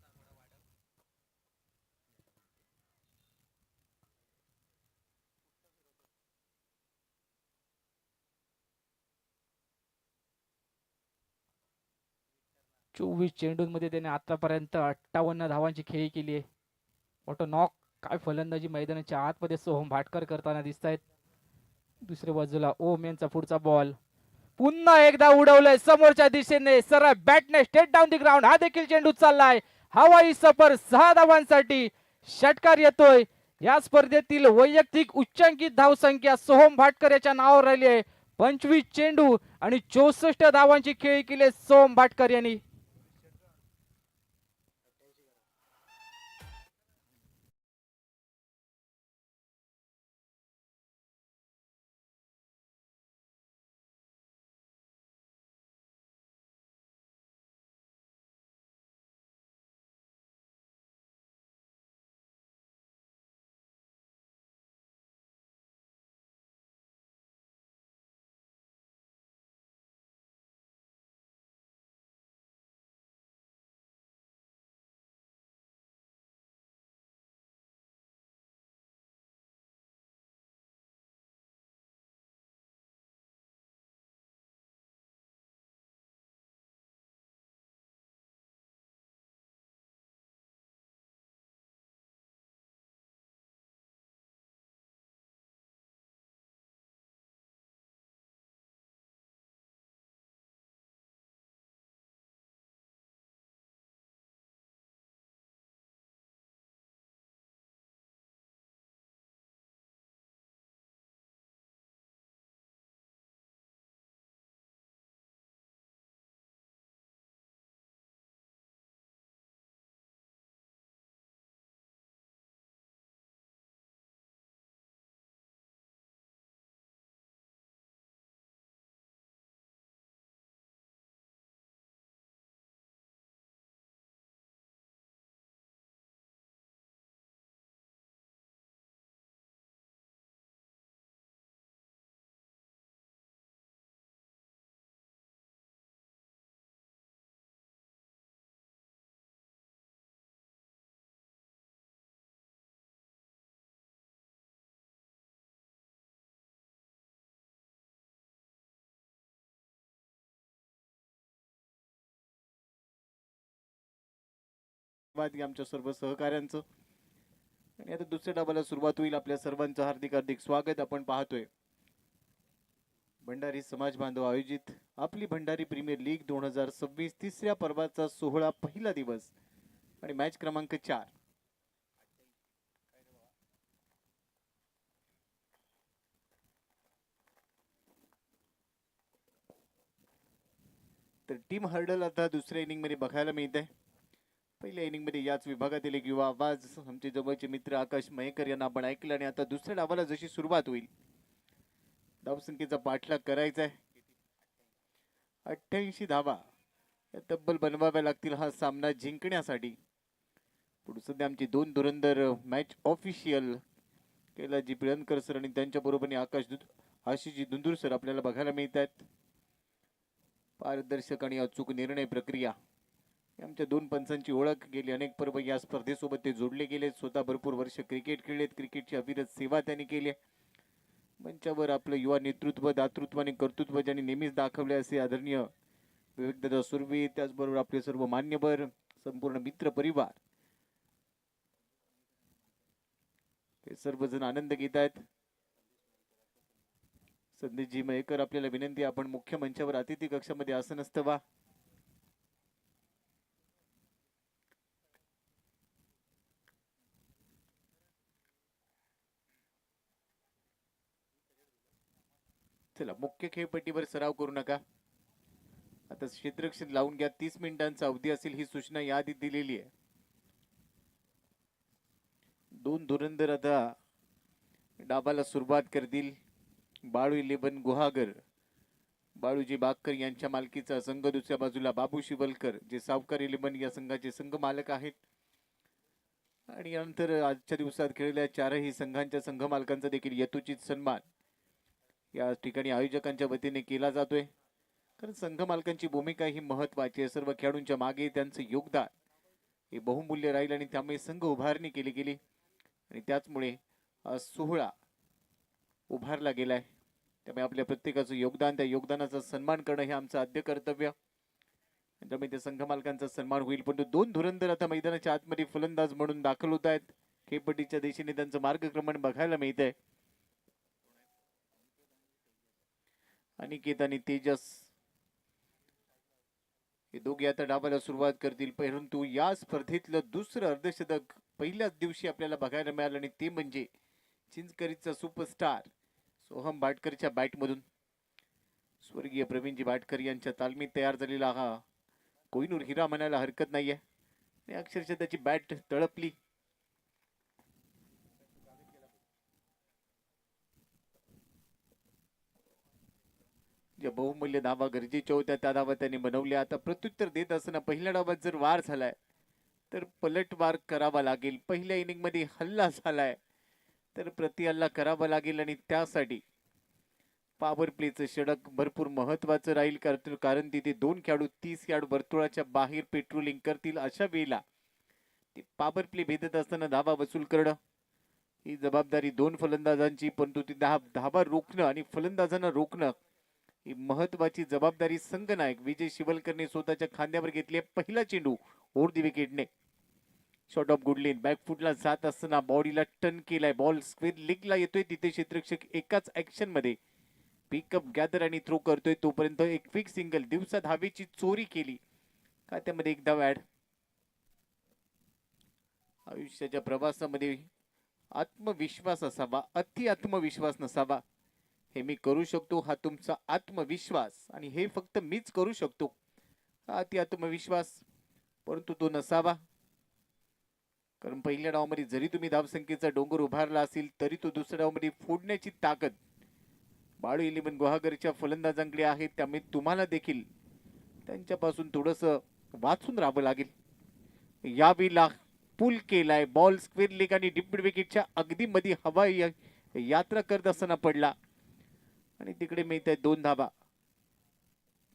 चोवीस चेंडूंमध्ये त्याने आतापर्यंत 58 धावांची खेळी केली आहे. ऑटो नॉक काय फलंदाजी मैदानाच्या आतमध्ये सोहम भाटकर करताना दिसत आहेत. दुसऱ्या बाजूला ओम यांचा पुढचा बॉल पुन्हा एकदा उडवलंय समोरच्या दिशेने सरळ बॅटने स्टेट डाऊन दी ग्राउंड. हा देखील चेंडू चाललाय हवाई सफर 6 धावांसाठी षटकार येतोय. या स्पर्धेतील वैयक्तिक उच्चांकित धावसंख्या सोहम भाटकर याच्या नावावर राहिली आहे. 25 चेंडू आणि 64 धावांची खेळी केली सोहम भाटकर यांनी. आमच्या सर्व सहकाऱ्यांचं. आणि आता दुसऱ्या डावाला सुरुवात होईल. आपल्या सर्वांचं हार्दिक हार्दिक स्वागत. आपण पाहतोय भंडारी समाज बांधव आयोजित आपली भंडारी प्रीमियर लीग 2026 तिसऱ्या पर्वाचा सोहळा पहिला दिवस आणि मॅच क्रमांक 4. तर टीम हर्डल आता दुसऱ्या इनिंग मध्ये बघायला मिळत आहे. पहिल्या इनिंग मध्ये याच विभागातील एक युवा आवाज आमचे जवळचे मित्र आकाश मयेकर यांना आपण ऐकलं. आणि आता दुसऱ्या डावाला जशी सुरुवात होईल धावसंख्येचा पाठलाग करायचा आहे. 88 धावा या तब्बल बनवाव्या लागतील हा सामना जिंकण्यासाठी. पुढे सध्या आमची 2 धुरंधर match official Kailas ji Pilankar sir आणि त्यांच्या बरोबरीने आशिषजी दुंदूर सर आपल्याला बघायला मिळत आहेत. पारदर्शक आणि अचूक निर्णय प्रक्रिया आमच्या 2 पंचांची ओळख. गेली अनेक पर्व या स्पर्धेसोबत ते जोडले गेले. स्वतः भरपूर वर्ष क्रिकेट खेळलेत. क्रिकेटची अविरत सेवा त्यांनी केली. मंचावर आपलं युवा नेतृत्व दातृत्व आणि कर्तृत्व ज्यांनी नेहमीच दाखवले असे आदरणीय विवेकदादा सुरवी, त्याचबरोबर आपले सर्व मान्यवर, संपूर्ण मित्र परिवार हे सर्वजण आनंद घेत आहेत. संदेशजी मयेकर आपल्याला विनंती, आपण मुख्य मंचावर अतिथी कक्षामध्ये आसनस्थ व्हा. चला मुख्य खेळपट्टीवर सराव करू नका. आता क्षेत्ररक्षण लावून घ्या, 30 मिनिटांचा अवधी असेल ही सूचना याआधी दिलेली आहे. दोन धुरंधर आता डाबाला सुरुवात करतील. बाळू 11 गुहागर, बाळूजी बागकर यांच्या मालकीचा संघ, दुसऱ्या बाजूला बाबू शिवलकर जे सावकार 11 या संघाचे संघ मालक आहेत. आणि यानंतर आजच्या दिवसात खेळलेल्या चारही संघांच्या संघ मालकांचा देखील यथोचित सन्मान या ठिकाणी आयोजकांच्या वतीने केला जातोय. कारण संघ मालकांची भूमिका ही महत्वाची आहे. सर्व खेळाडूंच्या मागे त्यांचं योगदान हे बहुमूल्य राहील आणि त्यामुळे संघ उभारणी केली गेली आणि त्याचमुळे हा सोहळा उभारला गेलाय. त्यामुळे आपल्या प्रत्येकाचं योगदान, त्या योगदानाचा सन्मान करणं हे आमचं आद्य कर्तव्य. त्यामुळे त्या संघ मालकांचा सन्मान होईल. पण दोन धुरंधर आता मैदानाच्या आतमध्ये फलंदाज म्हणून दाखल होत आहेत. खेळपट्टीच्या दिशेने त्यांचं मार्गक्रमण बघायला मिळत आहे. अनिकेत आणि तेजस हे दोघे आता डावाला सुरुवात करतील. परंतु या स्पर्धेतलं दुसरं अर्धशतक पहिल्याच दिवशी आपल्याला बघायला मिळालं आणि ते म्हणजे चिंचकरीचा सुपरस्टार सोहम भाटकरच्या बॅटमधून. स्वर्गीय प्रवीणजी भाटकर यांच्या तालमीत तयार झालेला हा कोहिनूर हिरा म्हणायला हरकत नाहीये. आणि अक्षरशः त्याची बॅट तळपली. ज्या बहुमूल्य धावा गरजेच्या होत्या त्या धावा त्यांनी बनवल्या. आता प्रत्युत्तर देत असताना पहिल्या डावात जर वार झालाय तर पलटवार करावा लागेल. पहिल्या इनिंग मध्ये हल्ला झालाय तर प्रति हल्ला करावा लागेल आणि त्यासाठी पॉवर प्लेचं षटक भरपूर महत्वाचं राहील. कारण तिथे दोन खेळाडू 30 यार्ड वर्तुळाच्या बाहेर पेट्रोलिंग करतील. अशा वेळेला ते पॉवर प्ले भेदत असताना धावा वसूल करणं ही जबाबदारी दोन फलंदाजांची. परंतु ती धावा रोखणं आणि फलंदाजांना रोखणं ही महत्वाची जबाबदारी संघनायक विजय शिवलकरने स्वतःच्या खांद्यावर घेतली. पहिला चेंडू ओव्हर दी विकेटने शॉट ऑफ गुडलेन बॅकफुटला जात असताना बॉडीला टर्न केलाय. बॉल स्क्वेअर लेगला येतोय. तिथे क्षेत्ररक्षक एकाच ऍक्शन मध्ये पिकअप गॅदर आणि थ्रो करतोय. तोपर्यंत एक क्विक सिंगल. दिवसा धावेची चोरी केली खात्यामध्ये एक धाव ऍड. आयुष्याच्या प्रवासामध्ये आत्मविश्वास असावा, अति आत्मविश्वास नसावा. हे मी करू शकतो हा तुमचा आत्मविश्वास आणि हे फक्त मीच करू शकतो हा अति आत्मविश्वास, परंतु तो नसावा. कारण पहिल्या डावामध्ये जरी तुम्ही धावसंख्येचा डोंगर उभारला असेल तरी तो दुसऱ्या डावामध्ये फोडण्याची ताकद बाळू 11 गुहागरच्या फलंदाजांकडे आहे. त्यामुळे तुम्हाला देखील त्यांच्यापासून थोडस वाचून राहावं लागेल. यावेळेला पुल केलाय. बॉल स्क्वेअर लेग आणि डीप विकेटच्या अगदी मध्ये हवा यात्रा करत असताना पडला आणि तिकडे मिळत आहे 2 धावा.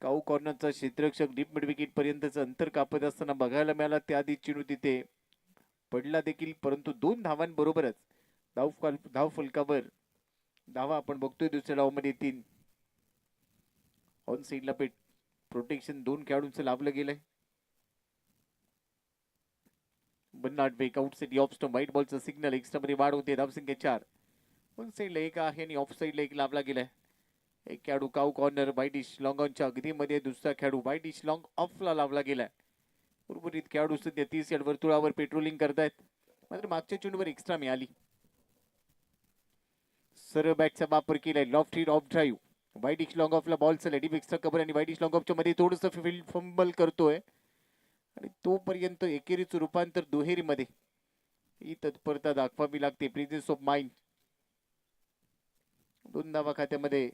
काऊ कॉर्नरचा क्षेत्ररक्षक डीप मिड विकेट पर्यंतचं अंतर कापत असताना बघायला मिळाला. त्याआधी चेंडू तिथे पडला देखील, परंतु 2 धावांबरोबरच धाव फलकावर धावा आपण बघतोय. दुसऱ्या डावामध्ये 3 ऑन साइडला पेट प्रोटेक्शन 2 खेळाडूंचं लावलं गेलंय. बन्नाट बेक आउटसाइड ऑफ स्टंप व्हाईट बॉलचं सिग्नल. एक्स्ट्रा मध्ये वाढ होते. धावसंख्या 4. ऑन साइडला एक आहे आणि ऑफ साइडला एक लावला गेलाय. एक खेळाडू काऊ कॉर्नर वाईट इश लॉंग ऑनच्या अगदी मध्ये. दुसरा खेळाडू वाईट इश लॉंग ऑफला लावला गेलाय. उर्वरित खेळाडू सध्या 30 यार्ड वर्तुळावर पेट्रोलिंग करतायत. मात्र मागच्या चेंडूवर एक्स्ट्रा मिळाली. सरळ बॅटचा वापर केलाय. Loft hit of drive. वाईट इश लॉंग ऑफला बॉल चला डीप एक्स्ट्रा कव्हर आणि वाईट इश लॉंग ऑफच्या मध्ये थोडंसं फील्ड फंबल करतोय आणि तोपर्यंत एकेरीचं रूपांतर दुहेरीमध्ये ही तत्परता दाखवावी लागते. Presence of mind. 2 धावा खात्यामध्ये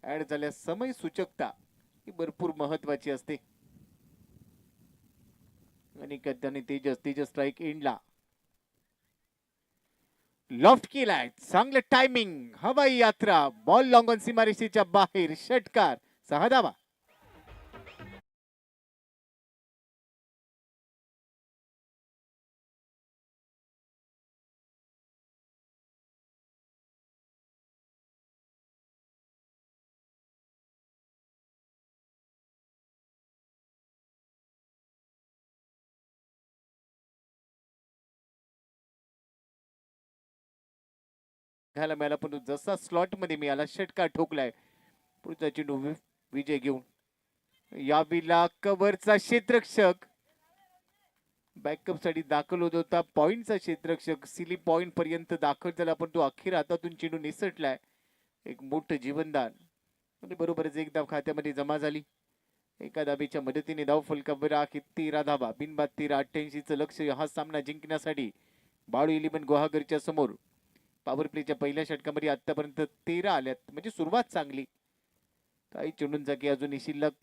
ऍड झाल्या. समय सूचकता ही भरपूर महत्वाची असते. आणि त्याने तेजस स्ट्राईक एंडला लॉफ्ट केलाय. चांगलं टायमिंग. हवाई यात्रा. बॉल लॉंग ऑन सीमारेषेच्या बाहेर. षटकार. 6 धावा. घायला मिळाला, पण जसा स्लॉट मध्ये मिळाला षटकार ठोकलाय. पुढचा चेंडू विजय घेऊन याविला कव्हरचा क्षेत्ररक्षक बॅकअप साठी दाखल होत होता. पॉइंटचा क्षेत्ररक्षक सिली पॉइंट पर्यंत दाखल झाला, पण तो अखेर हातातून चेंडू निसटलाय. एक मोठं जीवनदान आणि बरोबरच एक धाव खात्यामध्ये जमा झाली. एका धाबेच्या मदतीने धाव फलकावर आहे 13 धावा. बिनबाद 13. 88चं लक्ष हा सामना जिंकण्यासाठी बाळू इलेव्हन गुहागरच्या समोर. पॉवर प्लेच्या पहिल्या षटकामध्ये आतापर्यंत 13 आल्यात, म्हणजे सुरुवात चांगली. काही चेंडूंचा की अजूनही शिल्लक.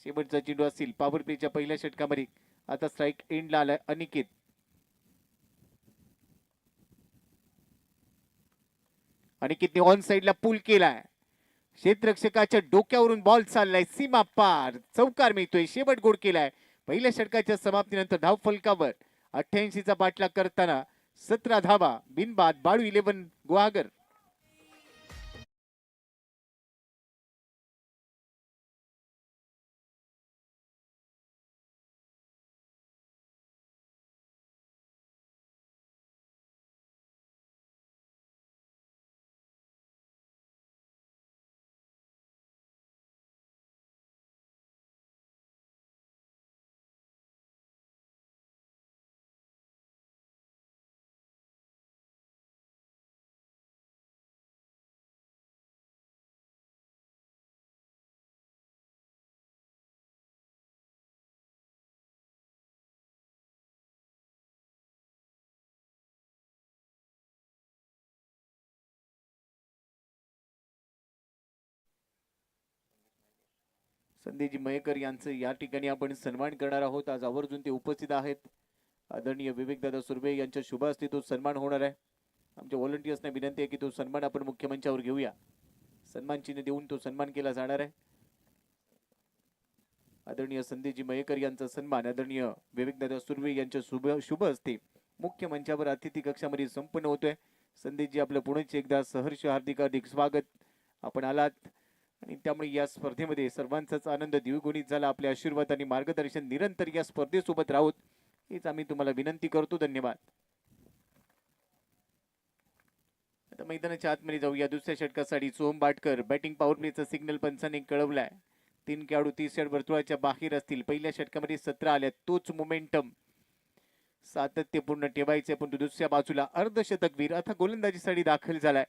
शेवटचा चेंडू असेल पॉवर प्लेच्या पहिल्या षटकामध्ये. आता स्ट्राईक एंडला आलाय अनिकेत. अनिकेतने ऑन साइडला पूल केलाय. क्षेत्ररक्षकाच्या डोक्यावरून बॉल चाललाय सीमा पार. चौकार मिळतोय. शेवट गोड केलाय. पहिल्या षटकाच्या समाप्तीनंतर धाव फलकावर 88चा पाठलाग करताना 17 धावा. बिनबाद बाळू इलेव्हन गुहागर. संदेजी मयेकर यांचं या ठिकाणी आपण सन्मान करणार आहोत. आज आवर्जून ते उपस्थित आहेत. आदरणीय विवेकदादा सुर्वे यांच्या शुभ हस्ते तो सन्मान होणार आहे. आमच्या व्हॉलंटियर्सना विनंती आहे की तो सन्मान आपण मुख्य मंचावर घेऊया. सन्मान चिन्ह देऊन तो सन्मान केला जाणार आहे. आदरणीय संदेजी मयेकर यांचा सन्मान आदरणीय विवेकदादा सुर्वे यांच्या शुभ हस्ते मुख्य मंचावर अतिथी कक्षामध्ये संपन्न होतोय. संदेशजी आपलं पुण्याचे एकदा सहर्ष हार्दिक स्वागत. आपण आलात आणि त्यामुळे या स्पर्धेमध्ये सर्वांचाच आनंद द्विगुणित झाला. आपले आशीर्वाद आणि मार्गदर्शन निरंतर या स्पर्धेसोबत राहूत हीच आम्ही तुम्हाला विनंती करतो. धन्यवाद. आता मैदानाच्या आतमध्ये जाऊया. दुसऱ्या षटकासाठी सोहम बाटकर बॅटिंग पॉवर प्लेचा सिग्नल पंचाने कळवलाय. 3 खेळाडू 30 वर्तुळाच्या बाहेर असतील. पहिल्या षटकामध्ये 17 आल्या. तोच मोमेंटम सातत्यपूर्ण ठेवायचे. पण दुसऱ्या बाजूला अर्धशतकवीर आता गोलंदाजीसाठी दाखल झालाय.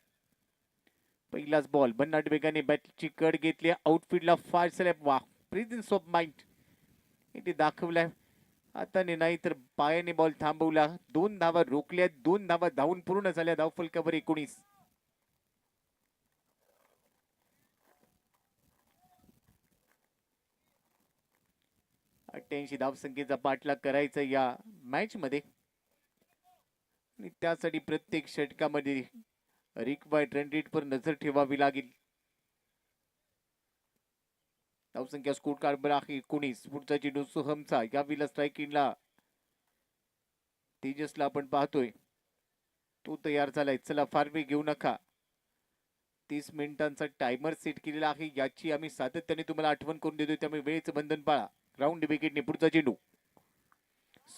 पहिलाच बॉल भन्नाट वेगाने बॅटची कड घेतली. आउटफील्डला फार स्लॅप. वा, प्रेझेन्स ऑफ माइंड इथे दाखवलाय. हाताने नाही तर पायाने बॉल थांबवला. 2 धावा रोखल्या. 2 धावा धावून पूर्ण झाल्या. धावफलकावर 19. धावसंख्येचा पाठलाग करायचा या मॅच मध्ये आणि त्यासाठी प्रत्येक षटकामध्ये रिक्वायर्ड रन रेट पर नजर ठेवावी लागेल. धावसंख्या स्कोर कार्ड आहे 19. पुढचा चेंडू सोहमचा. यावेळेला स्ट्राईक इनला तेजसला आपण पाहतोय. तो तयार झालाय. चला फार वेळ घेऊ नका. 30 मिनिटांचा टायमर सेट केलेला आहे. याची आम्ही सातत्याने तुम्हाला आठवण करून देतोय. त्यामुळे वेळेचं बंधन पाळा. ग्राउंड विकेटने पुढचा चेंडू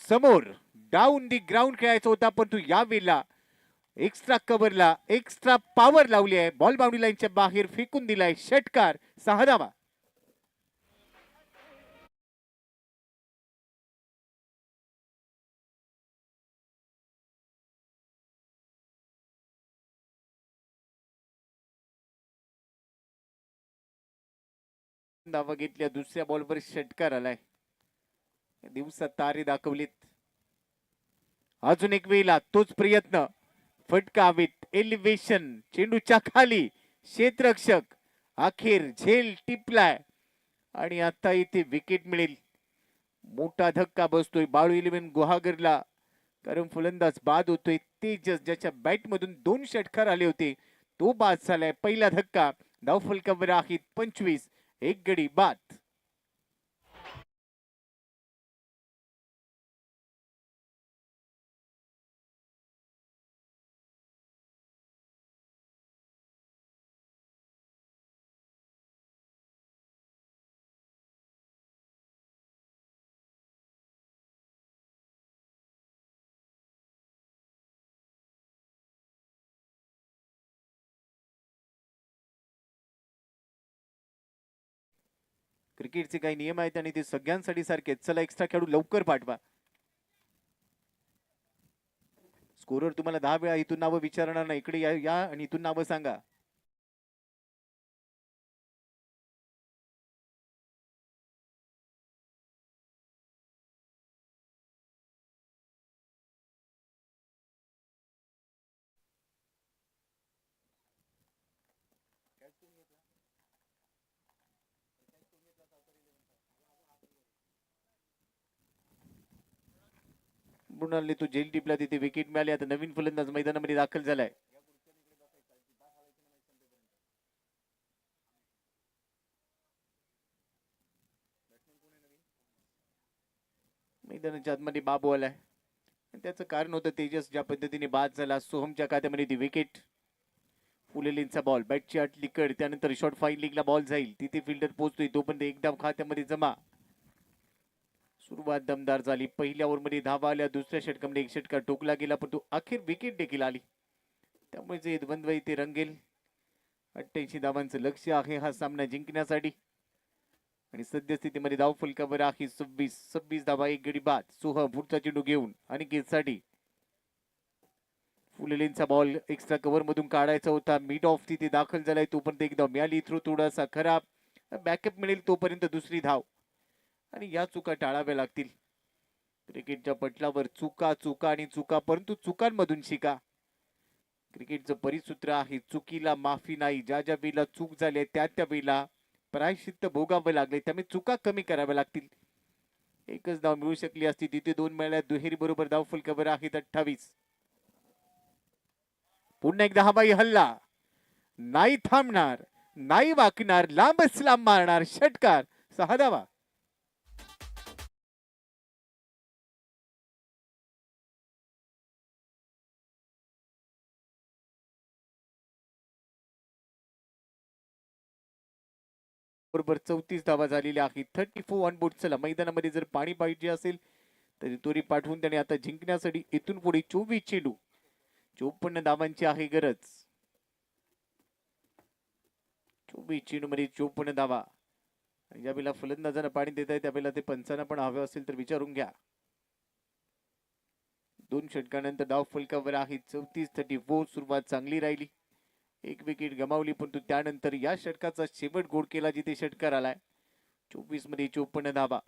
समोर डाऊन दी ग्राउंड खेळायचा होता, पण तू यावेळेला एक्स्ट्रा कव्हरला एक्स्ट्रा पॉवर लावली आहे. बॉल बाउंड्री लाईनच्या बाहेर फेकून दिलाय. षटकार. 6 धावा. धावा घेतल्या. दुसऱ्या बॉलवर षटकार आलाय. दिवसात तारे दाखवलीत. अजून एक वेळेला तोच प्रयत्न. फटका हवेत. एलिव्हेशन. चेंडूच्या खाली क्षेत्ररक्षक अखेर झेल टिपलाय आणि आता इथे विकेट मिळेल. मोठा धक्का बसतोय बाळू इलेव्हन गुहागरला, कारण फलंदाज बाद होतोय. तेजस ज्याच्या बॅट मधून 2 षटकार आले होते तो बाद झालाय. पहिला धक्का. धावफलकावर आहेत 25. 1 गडी बाद. क्रिकेटचे काही नियम आहेत आणि ते सगळ्यांसाठी सारखे. चला एक्स्ट्रा खेळाडू लवकर पाठवा. स्कोरर तुम्हाला 10 वेळा इथून नावं विचारणार नाही. इकडे या आणि इथून नावं सांगा. मृणालने तो जेल टिपला, तिथे विकेट मिळाली. आता नवीन फलंदाज मैदानामध्ये दाखल झालाय. मैदानाच्या आतमध्ये बाबू आलाय. त्याचं कारण होतं तेजस ज्या पद्धतीने बाद झाला. सोहमच्या खात्यामध्ये ती विकेट. फुलेलींचा बॉल, बॅटची आतली कड, त्यानंतर शॉर्ट फाईन लीगला बॉल जाईल, तिथे फिल्डर पोहोचतोय, तोपर्यंत एकदा खात्यामध्ये जमा. सुरुवात दमदार झाली. पहिल्या ओव्हरमध्ये धावा आल्या. दुसऱ्या षटकामध्ये एक षटकार टोकला गेला, पण तो अखेर विकेट देखील आली. त्यामुळे जे द्वंद्व इथे रंगेल. 88 धावांचं लक्ष आहे हा सामना जिंकण्यासाठी. आणि सद्यस्थितीमध्ये धाव फलकावर आहे 26 धावा, एक गडी बाद. सोहम पुढचा चेंडू घेऊन अनिकेतसाठी. फुलेलींचा बॉल एक्स्ट्रा कव्हर मधून काढायचा होता. मिड ऑफ तिथे दाखल झालाय, तोपर्यंत एकदा मिळाली. थ्रो थोडासा खराब. बॅकअप मिळेल तोपर्यंत दुसरी धाव. आणि या चुका टाळाव्या लागतील. क्रिकेटच्या पटलावर चुका चुका आणि चुका, परंतु चुकांमधून शिका. क्रिकेटचं परिसूत्र आहे, चुकीला माफी नाही. ज्या ज्या वेळेला चूक झाली त्या त्या वेळेला प्रायश्चित्त भोगावं लागले, त्यामुळे चुका कमी कराव्या लागतील. एकच धाव मिळू शकली असती, तिथे 2 मिळाल्या. दुहेरी बरोबर धाव फलकावर आहेत 28. पुन्हा एकदा हवाई हल्ला. नाही थांबणार, नाही वाकणार, लांबच लांब मारणार. षटकार, 6 धावा. बरोबर 34 धावा झालेल्या आहेत. 34 ऑन बोर्ड. चला, मैदानामध्ये जर पाणी पाहिजे असेल तर तोरी पाठवून त्याने आता जिंकण्यासाठी इथून पुढे 24 चेंडू, 54 धावांची आहे गरज. 24 चेंडू मध्ये 54 धावा. ज्या वेळेला फलंदाजांना पाणी देत आहे त्यावेळेला ते पंचांना पण हवे असेल तर विचारून घ्या. 2 षटकानंतर धाव फलकावर आहे 34. सुरुवात चांगली राहिली. एक विकेट गमावली, परंतु त्यानंतर या षटकाचा शेवट गोड केला जिथे षटकार आलाय. 24 मध्ये 54 धावा.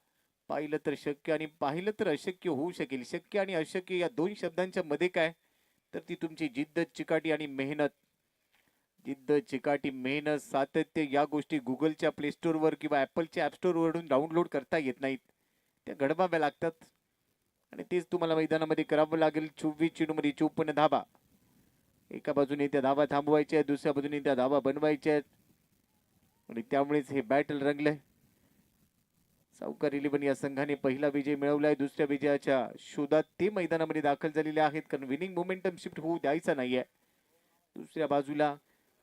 पाहिलं तर शक्य आणि पाहिलं तर अशक्य होऊ शकेल. शक्य आणि अशक्य या 2 शब्दांच्या मध्ये काय, तर ती तुमची जिद्द, चिकाटी आणि मेहनत. जिद्द, चिकाटी, मेहनत, सातत्य या गोष्टी गुगलच्या प्ले स्टोअरवर किंवा ऍपलच्या ऍप स्टोअरवरून डाउनलोड करता येत नाहीत. त्या घडवाव्या लागतात आणि तेच तुम्हाला मैदानामध्ये करावं लागेल. 24 चेंडूमध्ये 54 धावा. एका बाजूने त्या धावा थांबवायच्या आहेत, दुसऱ्या बाजूने त्या धावा बनवायच्या आहेत. आणि त्यामुळेच हे बॅटल रंगलंय. सावकार 11 या संघाने पहिला विजय मिळवलाय. दुसऱ्या विजयाच्या शोधात ते मैदानामध्ये दाखल झालेले आहेत, कारण विनिंग मोमेंटम शिफ्ट होऊ द्यायचा नाहीये. दुसऱ्या बाजूला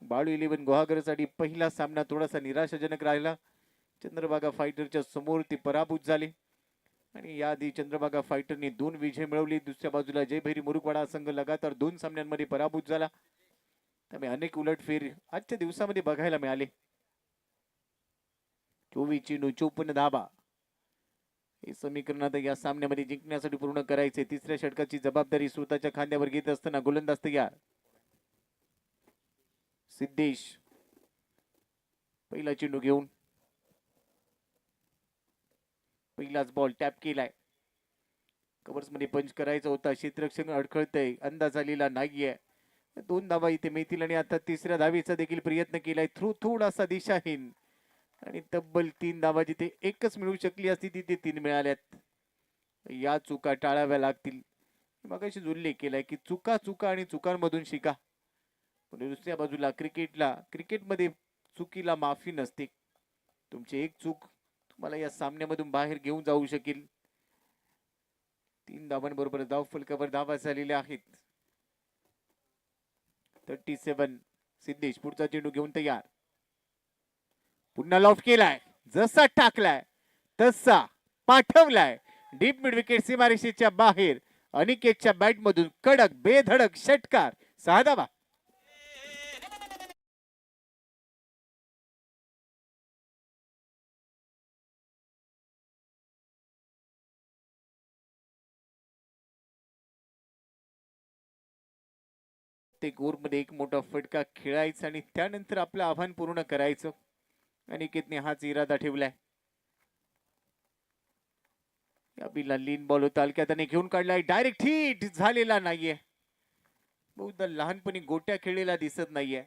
बाळू 11 गुहागरसाठी पहिला सामना थोडासा निराशाजनक राहिला. चंद्रभागा फायटरच्या समोर ते पराभूत झाले आणि याआधी चंद्रभागा फायटरने 2 विजय मिळवले. दुसऱ्या बाजूला जयभैरी मुरुगवाडा संघ लगातार 2 सामन्यांमध्ये पराभूत झाला. त्यामुळे अनेक उलटफेर आजच्या दिवसामध्ये बघायला मिळाले. 24 चेंडू 54 धावा. हे समीकरण आता या सामन्यामध्ये जिंकण्यासाठी पूर्ण करायचे. तिसऱ्या षटकाची जबाबदारी स्वतःच्या खांद्यावर घेत असताना गोलंदाज तयार. सिद्धेश पहिला चेंडू घेऊन पहिलाच बॉल टॅप केलाय. कव्हर्स मध्ये पंच करायचा होता. क्षेत्ररक्षण अडखळतय, अंदाज आलेला नाहीये. 2 धावा इथे मिळतील आणि आता तिसऱ्या धावेचा देखील प्रयत्न केलाय. थ्रू थोडासा दिशाहीन आणि तब्बल 3 धावा जिथे एकच मिळू शकली असती तिथे 3 मिळाल्यात. या चुका टाळाव्या लागतील. मगाशीच उल्लेख केलाय की चुका चुका आणि चुकांमधून शिका. पण दुसऱ्या बाजूला क्रिकेटमध्ये चुकीला माफी नसते. तुमची एक चूक तुम्हाला या सामन्यामधून बाहेर घेऊन जाऊ शकेल. 3 धावांबरोबर धाव फलकावर धावा झालेल्या आहेत. 37. सिद्धेश पुढचा चेंडू घेऊन तयार. पुन्हा लॉफ्ट केलाय. जसा टाकलाय तसा पाठवलाय डीप मिड विकेट सीमारेषेच्या बाहेर. अनिकेतच्या बॅट मधून कडक बेधडक षटकार, 6 धावा. प्रत्येक ओव्हरमध्ये एक मोठा फटका खेळायचा आणि त्यानंतर आपलं आव्हान पूर्ण करायचं. अनिकेतने हाच इरादा ठेवलाय. या बिला लीन बॉल होता, हलक्या त्याने घेऊन काढलाय. डायरेक्ट हिट झालेला नाहीये. बहुधा लहानपणी गोट्या खेळलेला दिसत नाहीये.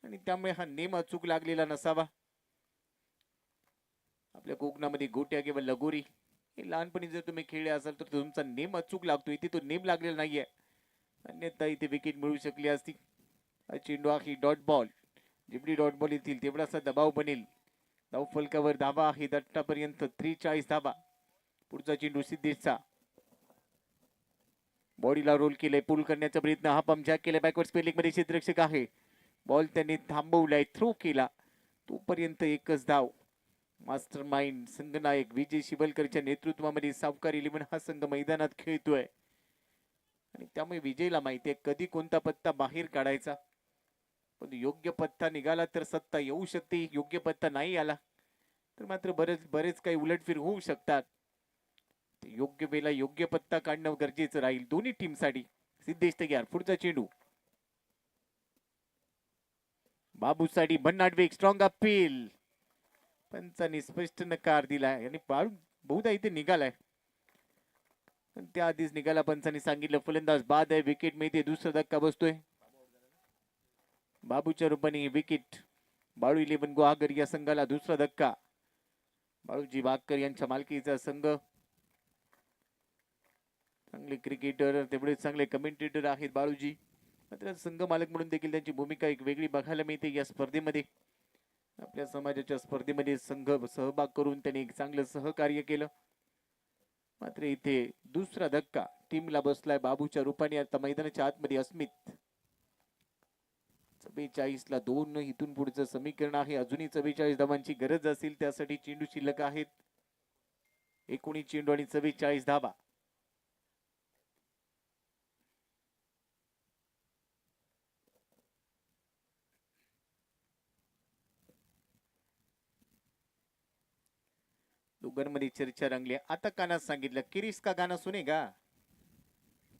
आणि त्यामुळे हा नेम अचूक लागलेला नसावा. आपल्या कोकणामध्ये गोट्या किंवा लगोरी हे लहानपणी जर तुम्ही खेळले असाल तर तुमचा नेम अचूक लागतो. इथे तो नेम लागलेला नाहीये, अन्यथा इथे विकेट मिळू शकली असती. चेंडू आहे डॉट बॉल. जेवढी डॉट बॉल येतील तेवढासा दबाव बनेल. धाव फलकावर धावा आहेत आतापर्यंत 43 धावा. पुढचा चेंडू सिद्धेशचा. बॉडीला रोल केलंय, पुल करण्याचा प्रयत्न, हा पंप जॅक केलाय, बॅकवर्ड स्पेलिंग मध्ये क्षेत्ररक्षक आहे. बॉल त्यांनी थांबवलाय, थ्रो केला, तोपर्यंत एकच धाव. मास्टर माइंड संघनायक विजय शिवलकरच्या नेतृत्वामध्ये सावकार 11 हा संघ मैदानात खेळतोय आणि त्यामुळे विजयला माहिती आहे कधी कोणता पत्ता बाहेर काढायचा. पण योग्य पत्ता निघाला तर सत्ता येऊ शकते, योग्य पत्ता नाही आला तर मात्र बरेच काही उलटफेर होऊ शकतात. योग्य वेळेला योग्य पत्ता काढणं गरजेचं राहील दोन्ही टीम साठी. सिद्धेश तयार, पुढचा चेंडू बाबूसाठी भन्नाट, स्ट्रॉंग अपील. पंचांनी स्पष्ट नकार दिलाय आणि बाळू बहुधा इथे निघालाय, पण त्याआधीच निघाला. पंचांनी सांगितलं फलंदाज बाद आहे, विकेट मिळते, दुसरा धक्का बसतोय. बाबूच्या रूपाने विकेट. बाळू 11 गुहागर या संघाला दुसरा धक्का. बाळूजी वाघकर यांच्या मालकीचा संघ. चांगले क्रिकेटर, तेवढे चांगले कमेंटेटर आहेत बाळूजी. मात्र संघ मालक म्हणून देखील त्यांची भूमिका एक वेगळी बघायला मिळते या स्पर्धेमध्ये. आपल्या समाजाच्या स्पर्धेमध्ये संघ सहभाग करून त्यांनी एक चांगलं सहकार्य केलं. मात्र इथे दुसरा धक्का टीमला बसलाय बाबूच्या रूपाने. आता मैदानाच्या आतमध्ये अस्मित. 44 ला 2 इथून पुढचं समीकरण आहे. अजूनही 44 धावांची गरज असेल त्यासाठी चेंडू शिल्लक आहेत. 19 चेंडू आणि 44 धावा. दोघांमध्ये चर्चा रंगली. आता कानात सांगितलं किरीस का गाणं सुनेगा,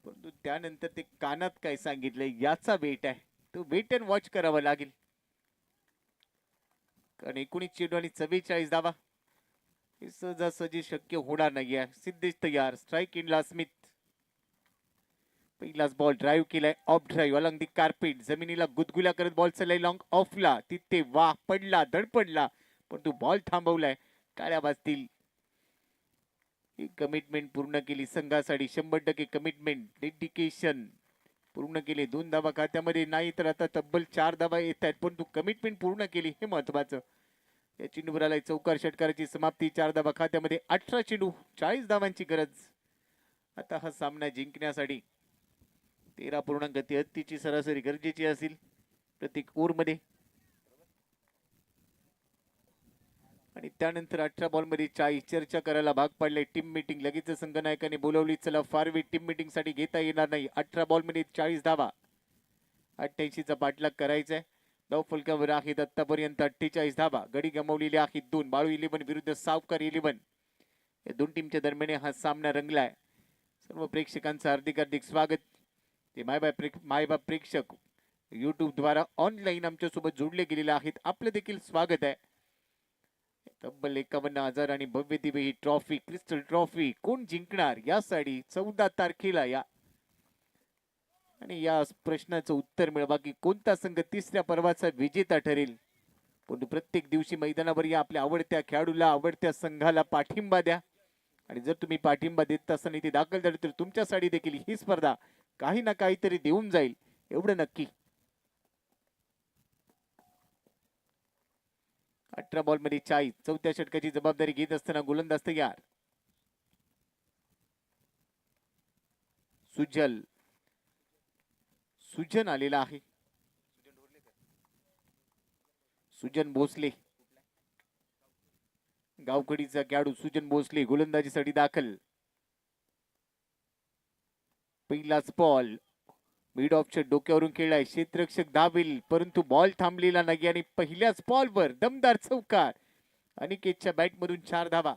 परंतु त्यानंतर ते कानात काय सांगितलंय याचा वेट आहे, तो वेट अँड वॉच करावा लागेल. कारण 19 चेंडू आणि 44 धावा हे सहजासहजी शक्य होणार नाहीये. सिद्धेश तयार, स्ट्राईक इनला स्मिथ. पहिलाच बॉल ड्राईव्ह केलाय, of drive along the carpet. जमिनीला गुदगुल्या करत बॉल चाललाय लॉंग ऑफला. तिथे वाह पडला, धडपडला, पण तो बॉल थांबवलाय. काळ्या वाजतील. कमिटमेंट पूर्ण केली संघासाठी, 100% कमिटमेंट, डेडिकेशन पूर्ण केले. 2 धावा खात्यामध्ये नाही तर आता तब्बल 4 धावा येत आहेत, पण तू कमिटमेंट पूर्ण केली हे महत्वाचं. या चेंडूवर आलाय चौकार षटकाराची समाप्ती. 4 धावा खात्यामध्ये, 18 चेंडू, 40 धावांची गरज. आता हा सामना जिंकण्यासाठी 13.33 ची सरासरी गरजेची असेल प्रत्येक ओव्हरमध्ये. आणि त्यानंतर 18 बॉलमध्ये 40. चर्चा करायला भाग पडले. टीम मीटिंग लगेच संघनायकाने बोलवली. चला फार वेळ टीम मीटिंग साठी घेता येणार नाही. 18 बॉलमध्ये 40 धावा, 88 चा पाठलाग करायचा आहे. धाव फलकावर आहेत आतापर्यंत 48 धावा. गडी गमावलेले आहेत 2. बाळू 11 विरुद्ध सावकार 11. या दोन टीमच्या दरम्यान हा सामना रंगलाय. सर्व प्रेक्षकांचं हार्दिक स्वागत. ते मायबाप प्रेक्षक युट्यूब द्वारा ऑनलाईन आमच्या सोबत जोडले गेलेले आहेत, आपलं देखील स्वागत आहे. तब्बल 51,000 आणि भव्य दिव्य ही ट्रॉफी, क्रिस्टल ट्रॉफी कोण जिंकणार यासाठी 14 तारखेला या. आणि या प्रश्नाचं उत्तर मिळवा की कोणता संघ तिसऱ्या पर्वाचा विजेता ठरेल. पण प्रत्येक दिवशी मैदानावर या, आपल्या आवडत्या खेळाडूला, आवडत्या संघाला पाठिंबा द्या. आणि जर तुम्ही पाठिंबा देत असताना इथे दाखल झाले तर तुमच्यासाठी देखील ही स्पर्धा काही ना काहीतरी देऊन जाईल, एवढं नक्की. 18 बॉलमध्ये 40. चौथ्या षटकाची जबाबदारी घेत असताना गोलंदाज तयार. सुजन आलेला आहे. सुजन भोसले, गावकडीचा खेळाडू सुजन भोसले गोलंदाजीसाठी दाखल. पहिलाच बॉल मिड ऑफच्या डोक्यावरून खेळलाय. क्षेत्ररक्षक धावेल, परंतु बॉल थांबलेला नाही आणि पहिल्याच बॉलवर दमदार चौकार. अनिकेतच्या बॅट मधून 4 धावा.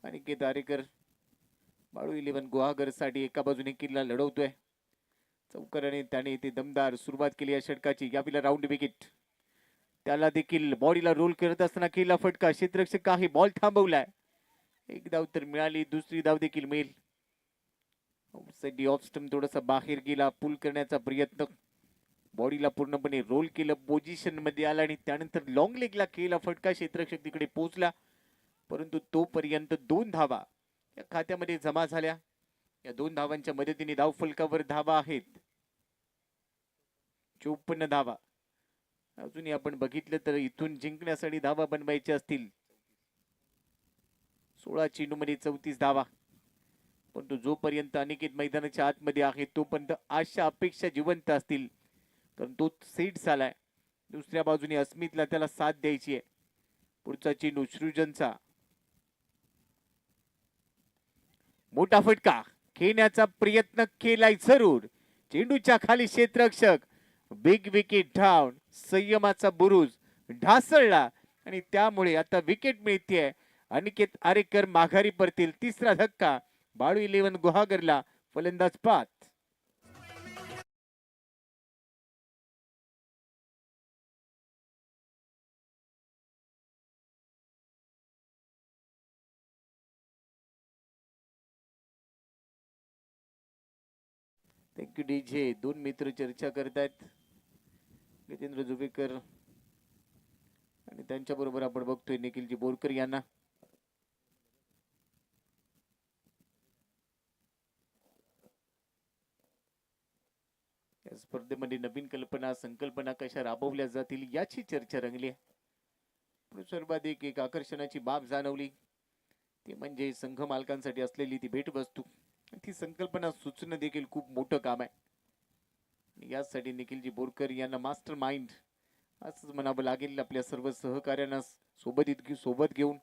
अनिकेत आरेकर बाळू 11 गुहागर साठी एका बाजूने किल्ला लढवतोय. चौकराने त्याने इथे दमदार सुरुवात केली या षटकाची. यावेळेला राऊंड विकेट. त्याला देखील बॉडीला रोल करत असताना केला फटका. क्षेत्ररक्षक काही बॉल थांबवलाय. एक धाव तर मिळाली, दुसरी धाव देखील मिळेल. ऑफ स्टंप थोडासा बाहेर गेला. पुल करण्याचा प्रयत्न. बॉडीला पूर्णपणे रोल केलं, पोझिशन मध्ये आला आणि त्यानंतर लॉंग लेगला केला फटका. क्षेत्ररक्षक तिकडे पोहोचला, परंतु तोपर्यंत 2 धावा या खात्यामध्ये जमा झाल्या. या 2 धावांच्या मदतीने धाव फलकावर धावा आहेत 54 धावा. अजूनही आपण बघितलं तर इथून जिंकण्यासाठी धावा बनवायच्या असतील 16 चेंडूमध्ये 34 धावा. परंतु जोपर्यंत अनिकेत मैदानाच्या आतमध्ये आहे तोपर्यंत आशा अपेक्षा जिवंत असतील, कारण तो सेट झालाय. दुसऱ्या बाजूने अस्मितला त्याला साथ द्यायची आहे. पुढचा चेंडू सृजनचा. मोठा फटका खेळण्याचा प्रयत्न केलाय जरूर. चेंडूच्या खाली क्षेत्ररक्षक. Big wicket down. संयमाचा बुरुज ढासळला आणि त्यामुळे आता विकेट मिळते. अनिकेत आरेकर माघारी परतील. तिसरा धक्का. बाळू 11 गुहागरला फलंदाज पात. Thank you DJ. 2 मित्र चर्चा करतायत, जितेंद्र जुबेकर आणि त्यांच्या बरोबर आपण बघतोय निखिलजी बोरकर यांना. या स्पर्धेमध्ये नवीन कल्पना संकल्पना कशा राबवल्या जातील याची चर्चा रंगली. सर्वाधिक एक आकर्षणाची बाब जाणवली ती म्हणजे संघ मालकांसाठी असलेली ती भेटवस्तू. ती संकल्पना सुचणं देखील खूप मोठं काम आहे. यासाठी निखिलजी बोरकर यांना मास्टर माइंड असंच म्हणावं लागेल. आपल्या सर्व सहकार्यांना सोबत घेऊन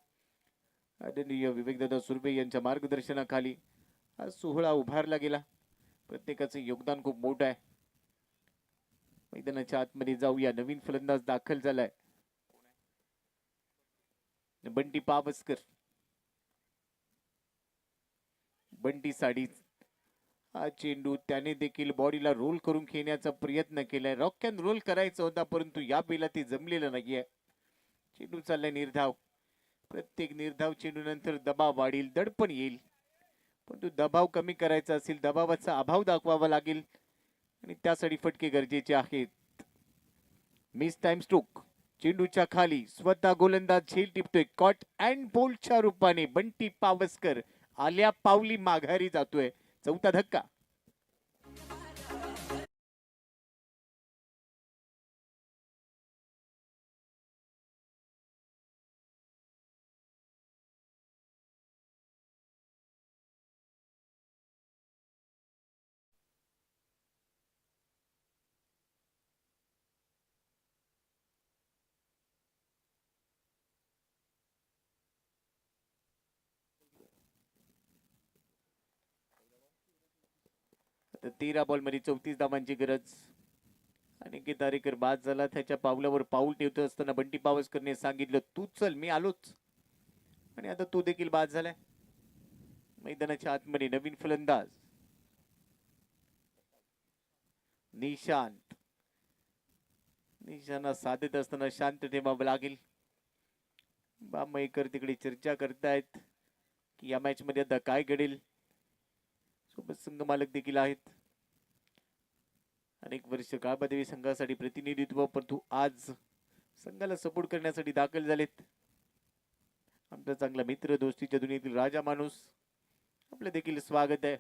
आदरणीय विवेकदादा सुर्वे यांच्या मार्गदर्शनाखाली हा सोहळा उभारला गेला. प्रत्येकाचं योगदान खूप मोठं आहे. मैदानाच्या आतमध्ये जाऊया. नवीन फलंदाज दाखल झालाय बंटी पावसकर. बंटी साडी. हा चेंडू त्याने देखील बॉडीला रोल करून खेळण्याचा प्रयत्न केलाय. रॉक अँड रोल करायचा होता, परंतु या बेला ते जमलेलं नाहीये. चेंडू चाललाय निर्धाव. प्रत्येक निर्धाव चेंडू नंतर दबाव वाढील, दडपण येईल. परंतु दबाव कमी करायचा असेल, दबावाचा अभाव दाखवावा लागेल आणि त्यासाठी फटके गरजेचे आहेत. Miss time stroke. चेंडूच्या खाली स्वतः गोलंदाज झेल टिपतोय. कॉट अँड बोलच्या रूपाने बंटी पावसकर आल्या पावली माघारी जातोय. चौथा धक्का. तर 13 बॉल मध्ये 34 धावांची गरज. अनिकेत आरेकर बाद झाला. त्याच्या पावलावर पाऊल ठेवत असताना बंटी पावसकरने सांगितलं तू चल, मी आलोच. आणि आता तो देखील बाद झालाय. मैदानाच्या आतमध्ये नवीन फलंदाज निशांत. निशांना साधत असताना शांत ठेवावं लागेल. बामईकर तिकडे चर्चा करतायत की या मॅच मध्ये आता काय घडेल. सोबत संघ मालक देखील आहेत. अनेक वर्ष काळबादेवी संघासाठी प्रतिनिधित्व, परंतु आज संघाला सपोर्ट करण्यासाठी दाखल झालेत. आमचा चांगला मित्र, दोस्तीच्या दुनियेतील राजा माणूस, आपलं देखील स्वागत आहे.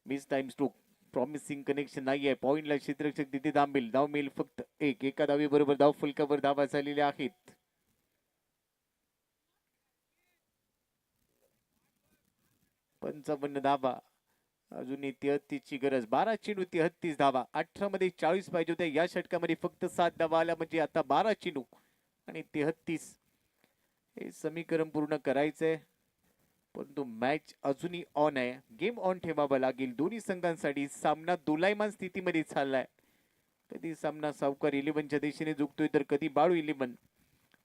Miss time stroke. Promising connection नाही आहे. पॉइंटला क्षेत्ररक्षक तिथे थांबेल. धाव मिळेल फक्त एक. एका धावी बरोबर धाव फलकावर धावा झालेल्या आहेत. 55 धावा. अजूनही 33 ची गरज. 12 चेंडू 33 धावा. 18 मध्ये 40 पाहिजे होत्या. या षटकामध्ये फक्त 7 धावा आल्या, म्हणजे आता 12 चेंडू आणि 33. हे समीकरण पूर्ण करायचंय, परंतु मॅच अजूनही ऑन आहे. गेम ऑन ठेवावा लागेल. दोन्ही संघांसाठी सामना दोलायमान स्थितीमध्ये चाललाय. कधी सामना सावकार 11च्या दिशेने झुकतोय, तर कधी बाळू 11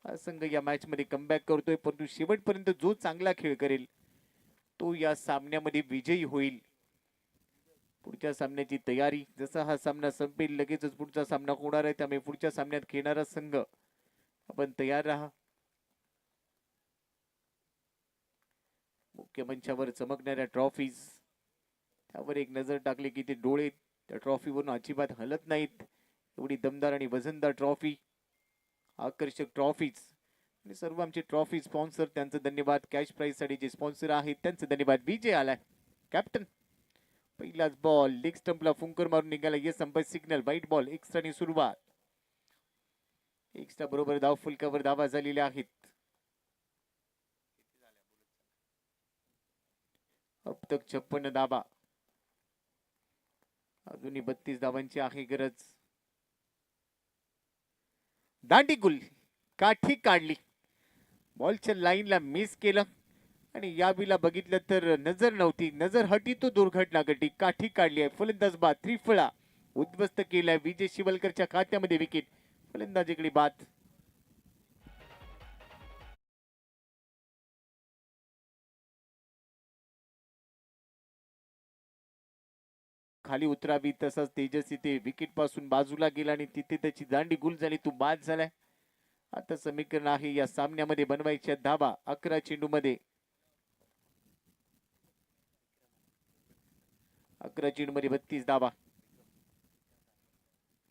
हा संघ या मॅच मध्ये कमबॅक करतोय. परंतु शेवटपर्यंत जो चांगला खेळ करेल तो या सामन्यामध्ये विजयी होईल. पुढच्या सामन्याची तयारी. जसा हा सामना संपेल लगेचच पुढचा सामना होणार आहे, त्यामुळे पुढच्या सामन्यात खेळणारा संघ आपण तयार राहा. मुख्य मंचावर चमकणाऱ्या ट्रॉफीज, त्यावर एक नजर टाकली की ते डोळे त्या ट्रॉफीवरून अजिबात हलत नाहीत. एवढी दमदार आणि वजनदार ट्रॉफी, आकर्षक ट्रॉफीज आणि सर्व आमचे ट्रॉफी स्पॉन्सर त्यांचं धन्यवाद. कॅश प्राइज साठी जे स्पॉन्सर आहेत त्यांचं धन्यवाद. विजय आलाय कॅप्टन. पहिलाच बॉल लेग स्टंपला फुंकर मारून निघाला. Yes umpire signal. वाईट बॉल. एक्स्ट्रानी सुरुवात. एक्स्ट्रा बरोबर धाव फलकावर धावा झालेल्या आहेत. अब तक 56 धावा. अजूनही 32 धावांची आहे गरज. दांडी गुल काठी काढली. बॉलच्या लाईनला मिस केलं आणि यावीला बघितलं तर नजर नव्हती. नजर हटी तो दुर्घटना घडली. काठी काढली आहे. फलंदाज बाद. त्रिफळा उद्ध्वस्त केलाय. विजय शिवलकरच्या खात्यामध्ये विकेट. फलंदाजीकडे बाद. खाली उतरावी तसाच तेजस इथे विकेट पासून बाजूला गेला आणि तिथे त्याची दांडी गुल झाली. तो बाद झालाय. आता समीकरण आहे या सामन्यामध्ये बनवायच्या धावा 11 चेंडू मध्ये. 11 चेंडू मध्ये 32 धावा.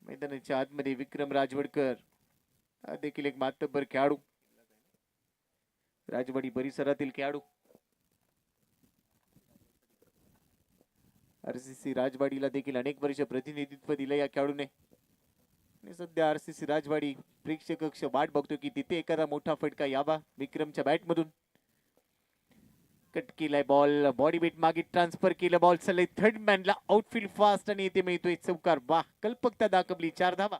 मैदानाच्या आतमध्ये विक्रम राजवडकर हा देखील एक मातब्बर खेळाडू. राजवाडी परिसरातील खेळाडू. आरसीसी राजवाडीला देखील अनेक वर्ष प्रतिनिधित्व दिलं या खेळाडूने. आणि सध्या आरसीसी राजवाडी प्रेक्षक कक्ष वाट बघतो की तिथे एखादा मोठा फटका यावा विक्रमच्या बॅट मधून. कट केलाय बॉल. बॉडी वेट मागे ट्रान्सफर केलं. बॉल चाललंय थर्ड मॅनला. आउटफील्ड फास्ट आणि इथे मिळतोय चौकार. वाह, कल्पकता दाखवली. 4 धावा.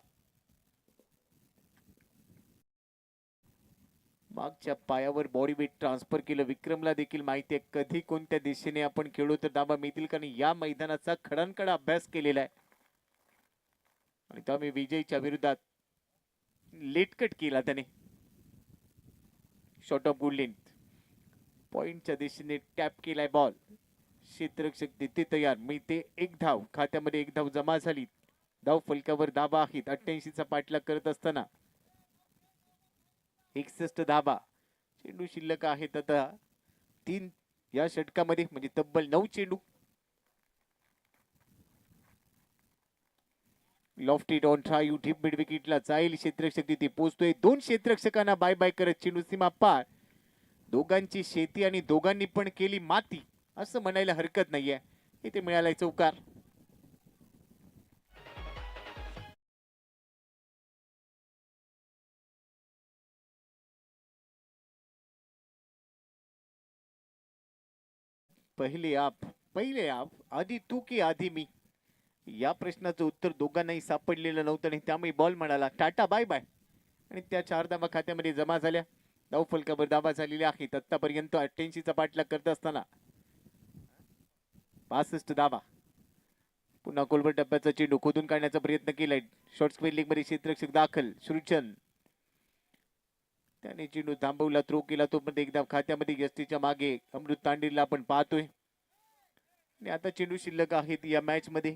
मागच्या पायावर बॉडी वेट ट्रान्सफर केलं. विक्रमला देखील माहिती आहे कधी कोणत्या दिशेने आपण खेळू तर धावा मिळतील, कारण या मैदानाचा खडानकडा अभ्यास केलेला आहे. आणि त्यामुळे विजयच्या विरोधात लेट कट केला त्याने. Short of good length. पॉइंटच्या दिशेने टॅप केलाय बॉल. क्षेत्ररक्षक तिथे तयार. मिळते एक धाव. खात्यामध्ये एक धाव जमा झाली. धाव फलकावर धावा आहेत. 88 चा पाठलाग करत असताना 61 धावा. चेंडू शिल्लक आहेत आता 3 या षटकामध्ये, म्हणजे तब्बल 9 चेंडू. Lofted on drive you deep mid विकेटला जाईल. क्षेत्ररक्षक तिथे पोहोचतोय. 2 क्षेत्ररक्षकांना बाय बाय करत चेंडू सीमा पार. दोघांची शेती आणि दोघांनी पण केली माती असं म्हणायला हरकत नाहीये. इथे मिळालाय चौकार. पहिले आप आधी तू की आधी मी, या प्रश्नाचं उत्तर दोघांनाही सापडलेलं नव्हतं आणि त्यामुळे बॉल म्हणाला टाटा बाय बाय. आणि त्या 4 धावा खात्यामध्ये जमा झाल्या. धाव फलकावर धावा झालेल्या आहेत. आतापर्यंत 88 चा पाठलाग करत असताना 62 धावा. पुन्हा कोलवर टप्प्याचा चेंडू खोदून काढण्याचा प्रयत्न केलाय. शॉर्ट स्क्वेअर लेग मध्ये क्षेत्ररक्षक दाखल. सृजन त्याने चेंडू थांबवला. थ्रो केला. तो पण एकदा खात्यामध्ये यष्टीच्या मागे अमृत तांडीलला आपण पाहतोय. आणि आता चेंडू शिल्लक आहेत या मॅच मध्ये.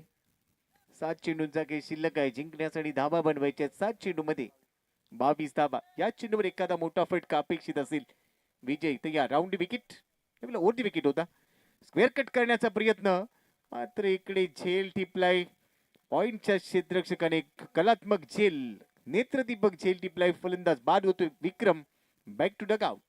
7 चेंडूंचा खेळ शिल्लक आहे. जिंकण्यासाठी धावा बनवायच्या. 7 चेंडू मध्ये 22 धावा. या चेंडूवर एखादा मोठा फटका अपेक्षित असेल. विजय तयार. Round wicket. ओरती विकेट होता. स्क्वेअर कट करण्याचा प्रयत्न, मात्र इकडे झेल टिपलाय. पॉइंटच्या क्षेत्ररक्षकाने कलात्मक झेल, नेत्रदीपक झेल टिपलाय. फलंदाज बाद होतोय. विक्रम बॅक टू डग आउट.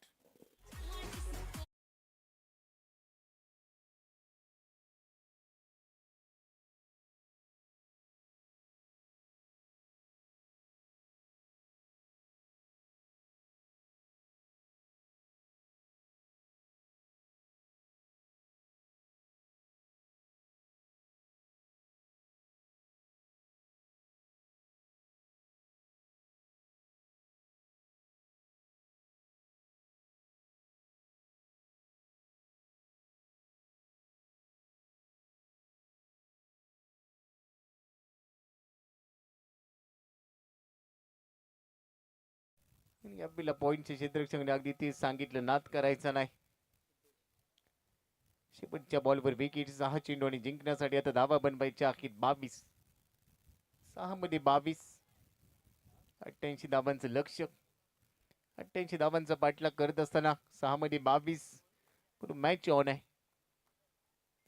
आपल्याला पॉइंटचे क्षेत्ररक्षक अगदी ते सांगितलं नाद करायचा नाही. शेवटच्या बॉलवर विकेट 6 चेंडू आणि जिंकण्यासाठी आता धावा बनवायच्या आहेत 22. 6 मध्ये 22. 88 धावांचं लक्ष. 88 धावांचा पाठलाग करत असताना 6 मध्ये 22 मॅच ऑन आहे.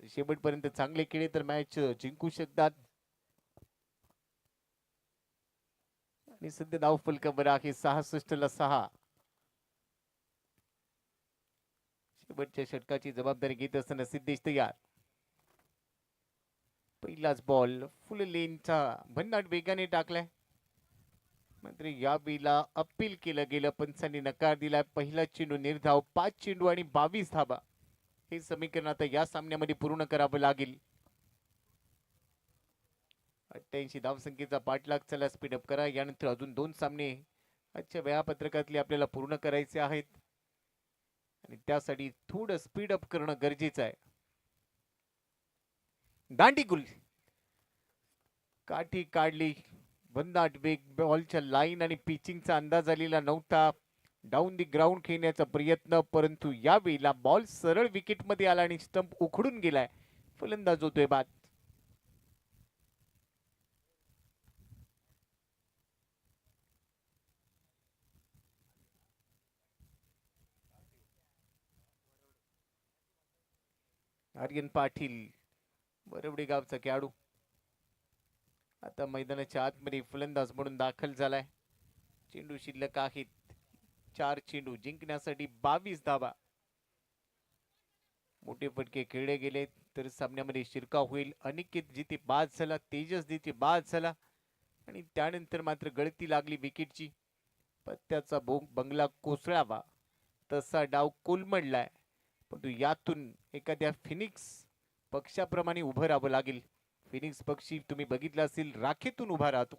शेवटपर्यंत चांगले खेळले तर मॅच जिंकू शकतात. आणि सध्या धाव फलकावर आहे 66 ला 6. शेवटच्या षटकाची जबाबदारी घेत असताना सिद्धेश तयार. पहिलाच बॉल फुल लेनचा भन्नाट वेगाने टाकलाय. मात्र या वेळेला अपील केलं गेलं, पंचांनी नकार दिलाय. पहिला चेंडू निर्धाव. 5 चेंडू आणि 22 धावा. हे समीकरण आता या सामन्यामध्ये पूर्ण करावं लागेल. 88 धावसंख्येचा पाठलाग. चला स्पीडअप करा. यानंतर अजून 2 सामने आजच्या वेळापत्रकातले आपल्याला पूर्ण करायचे आहेत आणि त्यासाठी थोडं स्पीडअप करणं गरजेचं आहे. दांडीगुल काठी काढली. भन्नाट वेग. बॉलच्या लाईन आणि पिचिंगचा अंदाज आलेला नव्हता. डाऊन दी ग्राउंड खेळण्याचा प्रयत्न, परंतु या वेळेला बॉल सरळ विकेटमध्ये आला आणि स्टंप उखडून गेलाय. फलंदाज होतोय बाद. आर्यन पाटील वरवडे गावचा खेळाडू आता मैदानाच्या आतमध्ये फलंदाज म्हणून दाखल झालाय. चेंडू शिल्लक आहेत 4 चेंडू. जिंकण्यासाठी 22 धावा. मोठे फटके खेळले गेले तर सामन्यामध्ये शिरकाव होईल. अनिकेत जिथे बाद झाला, तेजस जिथे बाद झाला आणि त्यानंतर मात्र गळती लागली विकेटची. पत्त्याचा बंगला कोसळावा तसा डाव कोलमडलाय. परंतु यातून एखाद्या फिनिक्स पक्षाप्रमाणे उभं राहावं लागेल. फिनिक्स पक्षी तुम्ही बघितला असेल, राखेतून उभा राहतो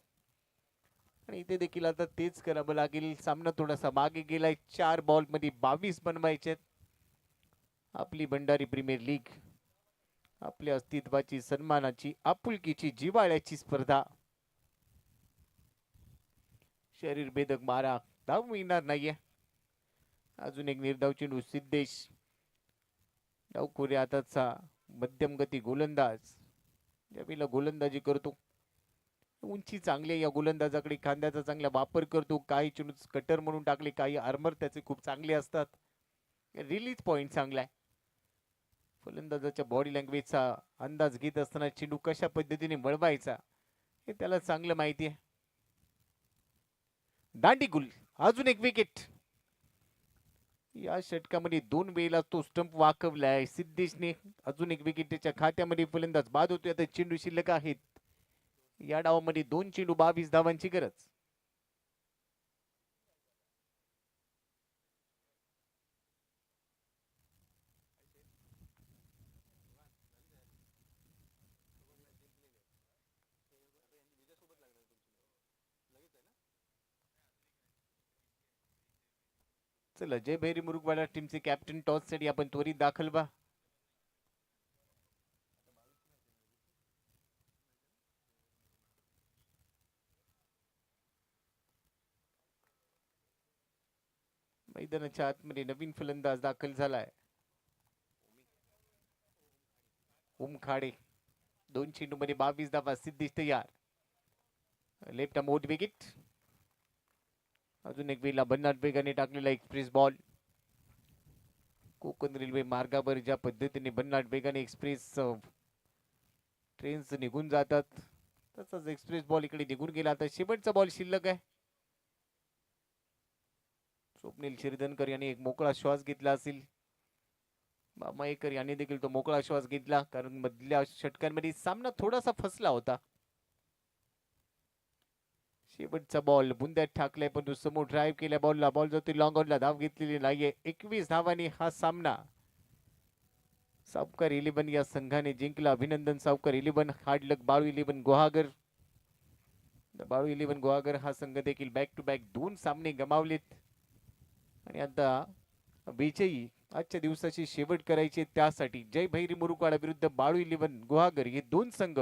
आणि इथे देखील आता तेच करावं लागेल. सामना थोडासा मागे गेलाय. 4 बॉल मध्ये 22 बनवायचे. आपली भंडारी प्रीमियर लीग, आपल्या अस्तित्वाची, सन्मानाची, आपुलकीची, जिव्हाळ्याची स्पर्धा. शरीर भेदक मारा. धाव मिळणार नाहीये. अजून एक निर्धाव चेंडू. सिद्धेश डावखोरी हाताचा मध्यम गती गोलंदाज ज्यावेळेला गोलंदाजी करतो. उंची चांगली आहे या गोलंदाजाकडे. खांद्याचा चांगला वापर करतो. काही चेंडू कटर म्हणून टाकले, काही आर्मर त्याचे खूप चांगले असतात. रिलीज पॉइंट चांगला आहे. फलंदाजाच्या बॉडी लँग्वेजचा अंदाज घेत असताना चेंडू कशा पद्धतीने वळवायचा हे त्याला चांगलं माहिती आहे. दांडीगुल. अजून एक विकेट. या षटकामध्ये 2 वेळेला तो स्टंप वाकवलाय सिद्धेशने. अजून एक विकेट त्याच्या खात्यामध्ये. फलंदाज बाद होतोय. आता चेंडू शिल्लक आहेत. या डावामध्ये 2 चेंडू 22 धावांची गरज. चला जय भैरी मुरुगवाडा टीमचे कॅप्टन टॉस साठी आपण त्वरित दाखल व्हा. मैदानाच्या आतमध्ये नवीन फलंदाज दाखल झालाय. उमखाडे. 2 चेंडू मध्ये 22 धावा. सिद्धेश तयार. लेफ्ट मोड विकेट. अजून एक वेळेला भन्नाट वेगाने टाकलेला एक्सप्रेस बॉल. कोकण रेल्वे मार्गावर ज्या पद्धतीने भन्नाट वेगाने एक्सप्रेस ट्रेन्स निघून जातात तसाच एक्सप्रेस बॉल इकडे निघून गेला. आता शेवटचा बॉल शिल्लक आहे. स्वप्नील शिरधनकर यांनी एक मोकळा श्वास घेतला असेल. मामाईकर यांनी देखील तो मोकळा श्वास घेतला, कारण मधल्या षटकांमध्ये सामना थोडासा फसला होता. शेवटचा बॉल बुंद्यात टाकलाय, पण समोर ड्राईव्ह केल्या बॉलला. बॉल जातो लॉंग ऑनला. धाव घेतलेली नाहीये. 21 धावांनी हा सामना सावकार 11 या संघाने जिंकला. अभिनंदन सावकार 11. हार्ड लक बाळू 11 गुहागर. बाळू 11 गुहागर हा संघ देखील बॅक टू बॅक 2 सामने गमावलेत आणि आता विजयी आजच्या दिवसाची शेवट करायची. त्यासाठी जय भैरी मुरुगवाडा विरुद्ध बाळू 11 गुहागर हे 2 संघ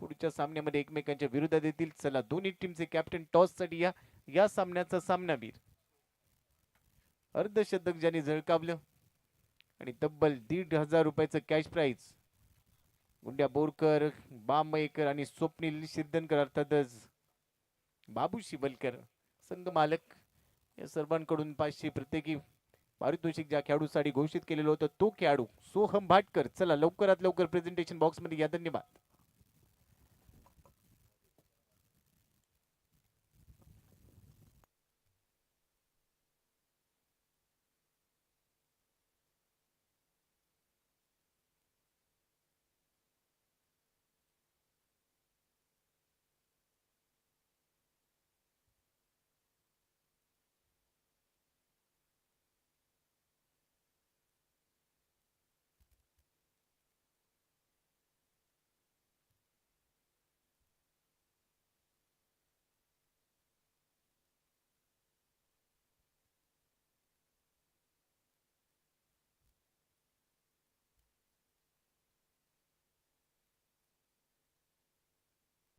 पुढच्या सामन्यामध्ये एकमेकांच्या विरोधात येतील. चला दोन्ही टीमचे कॅप्टन टॉस साठी या सामन्याचा सामनावीर. अर्धशतक ज्याने झळकावलं आणि तब्बल 1,500 रुपयाचं कॅश प्राइज गुंड्या बोरकर, बामयकर आणि स्वप्नील सिद्धनकर अर्थातच बाबू शिवलकर संघ मालक या सर्वांकडून 500 प्रत्येकी पारितोषिक ज्या खेळाडूसाठी घोषित केलेलं होतं तो खेळाडू सोहम भाटकर. चला लवकरात लवकर प्रेझेंटेशन बॉक्स मध्ये या. धन्यवाद.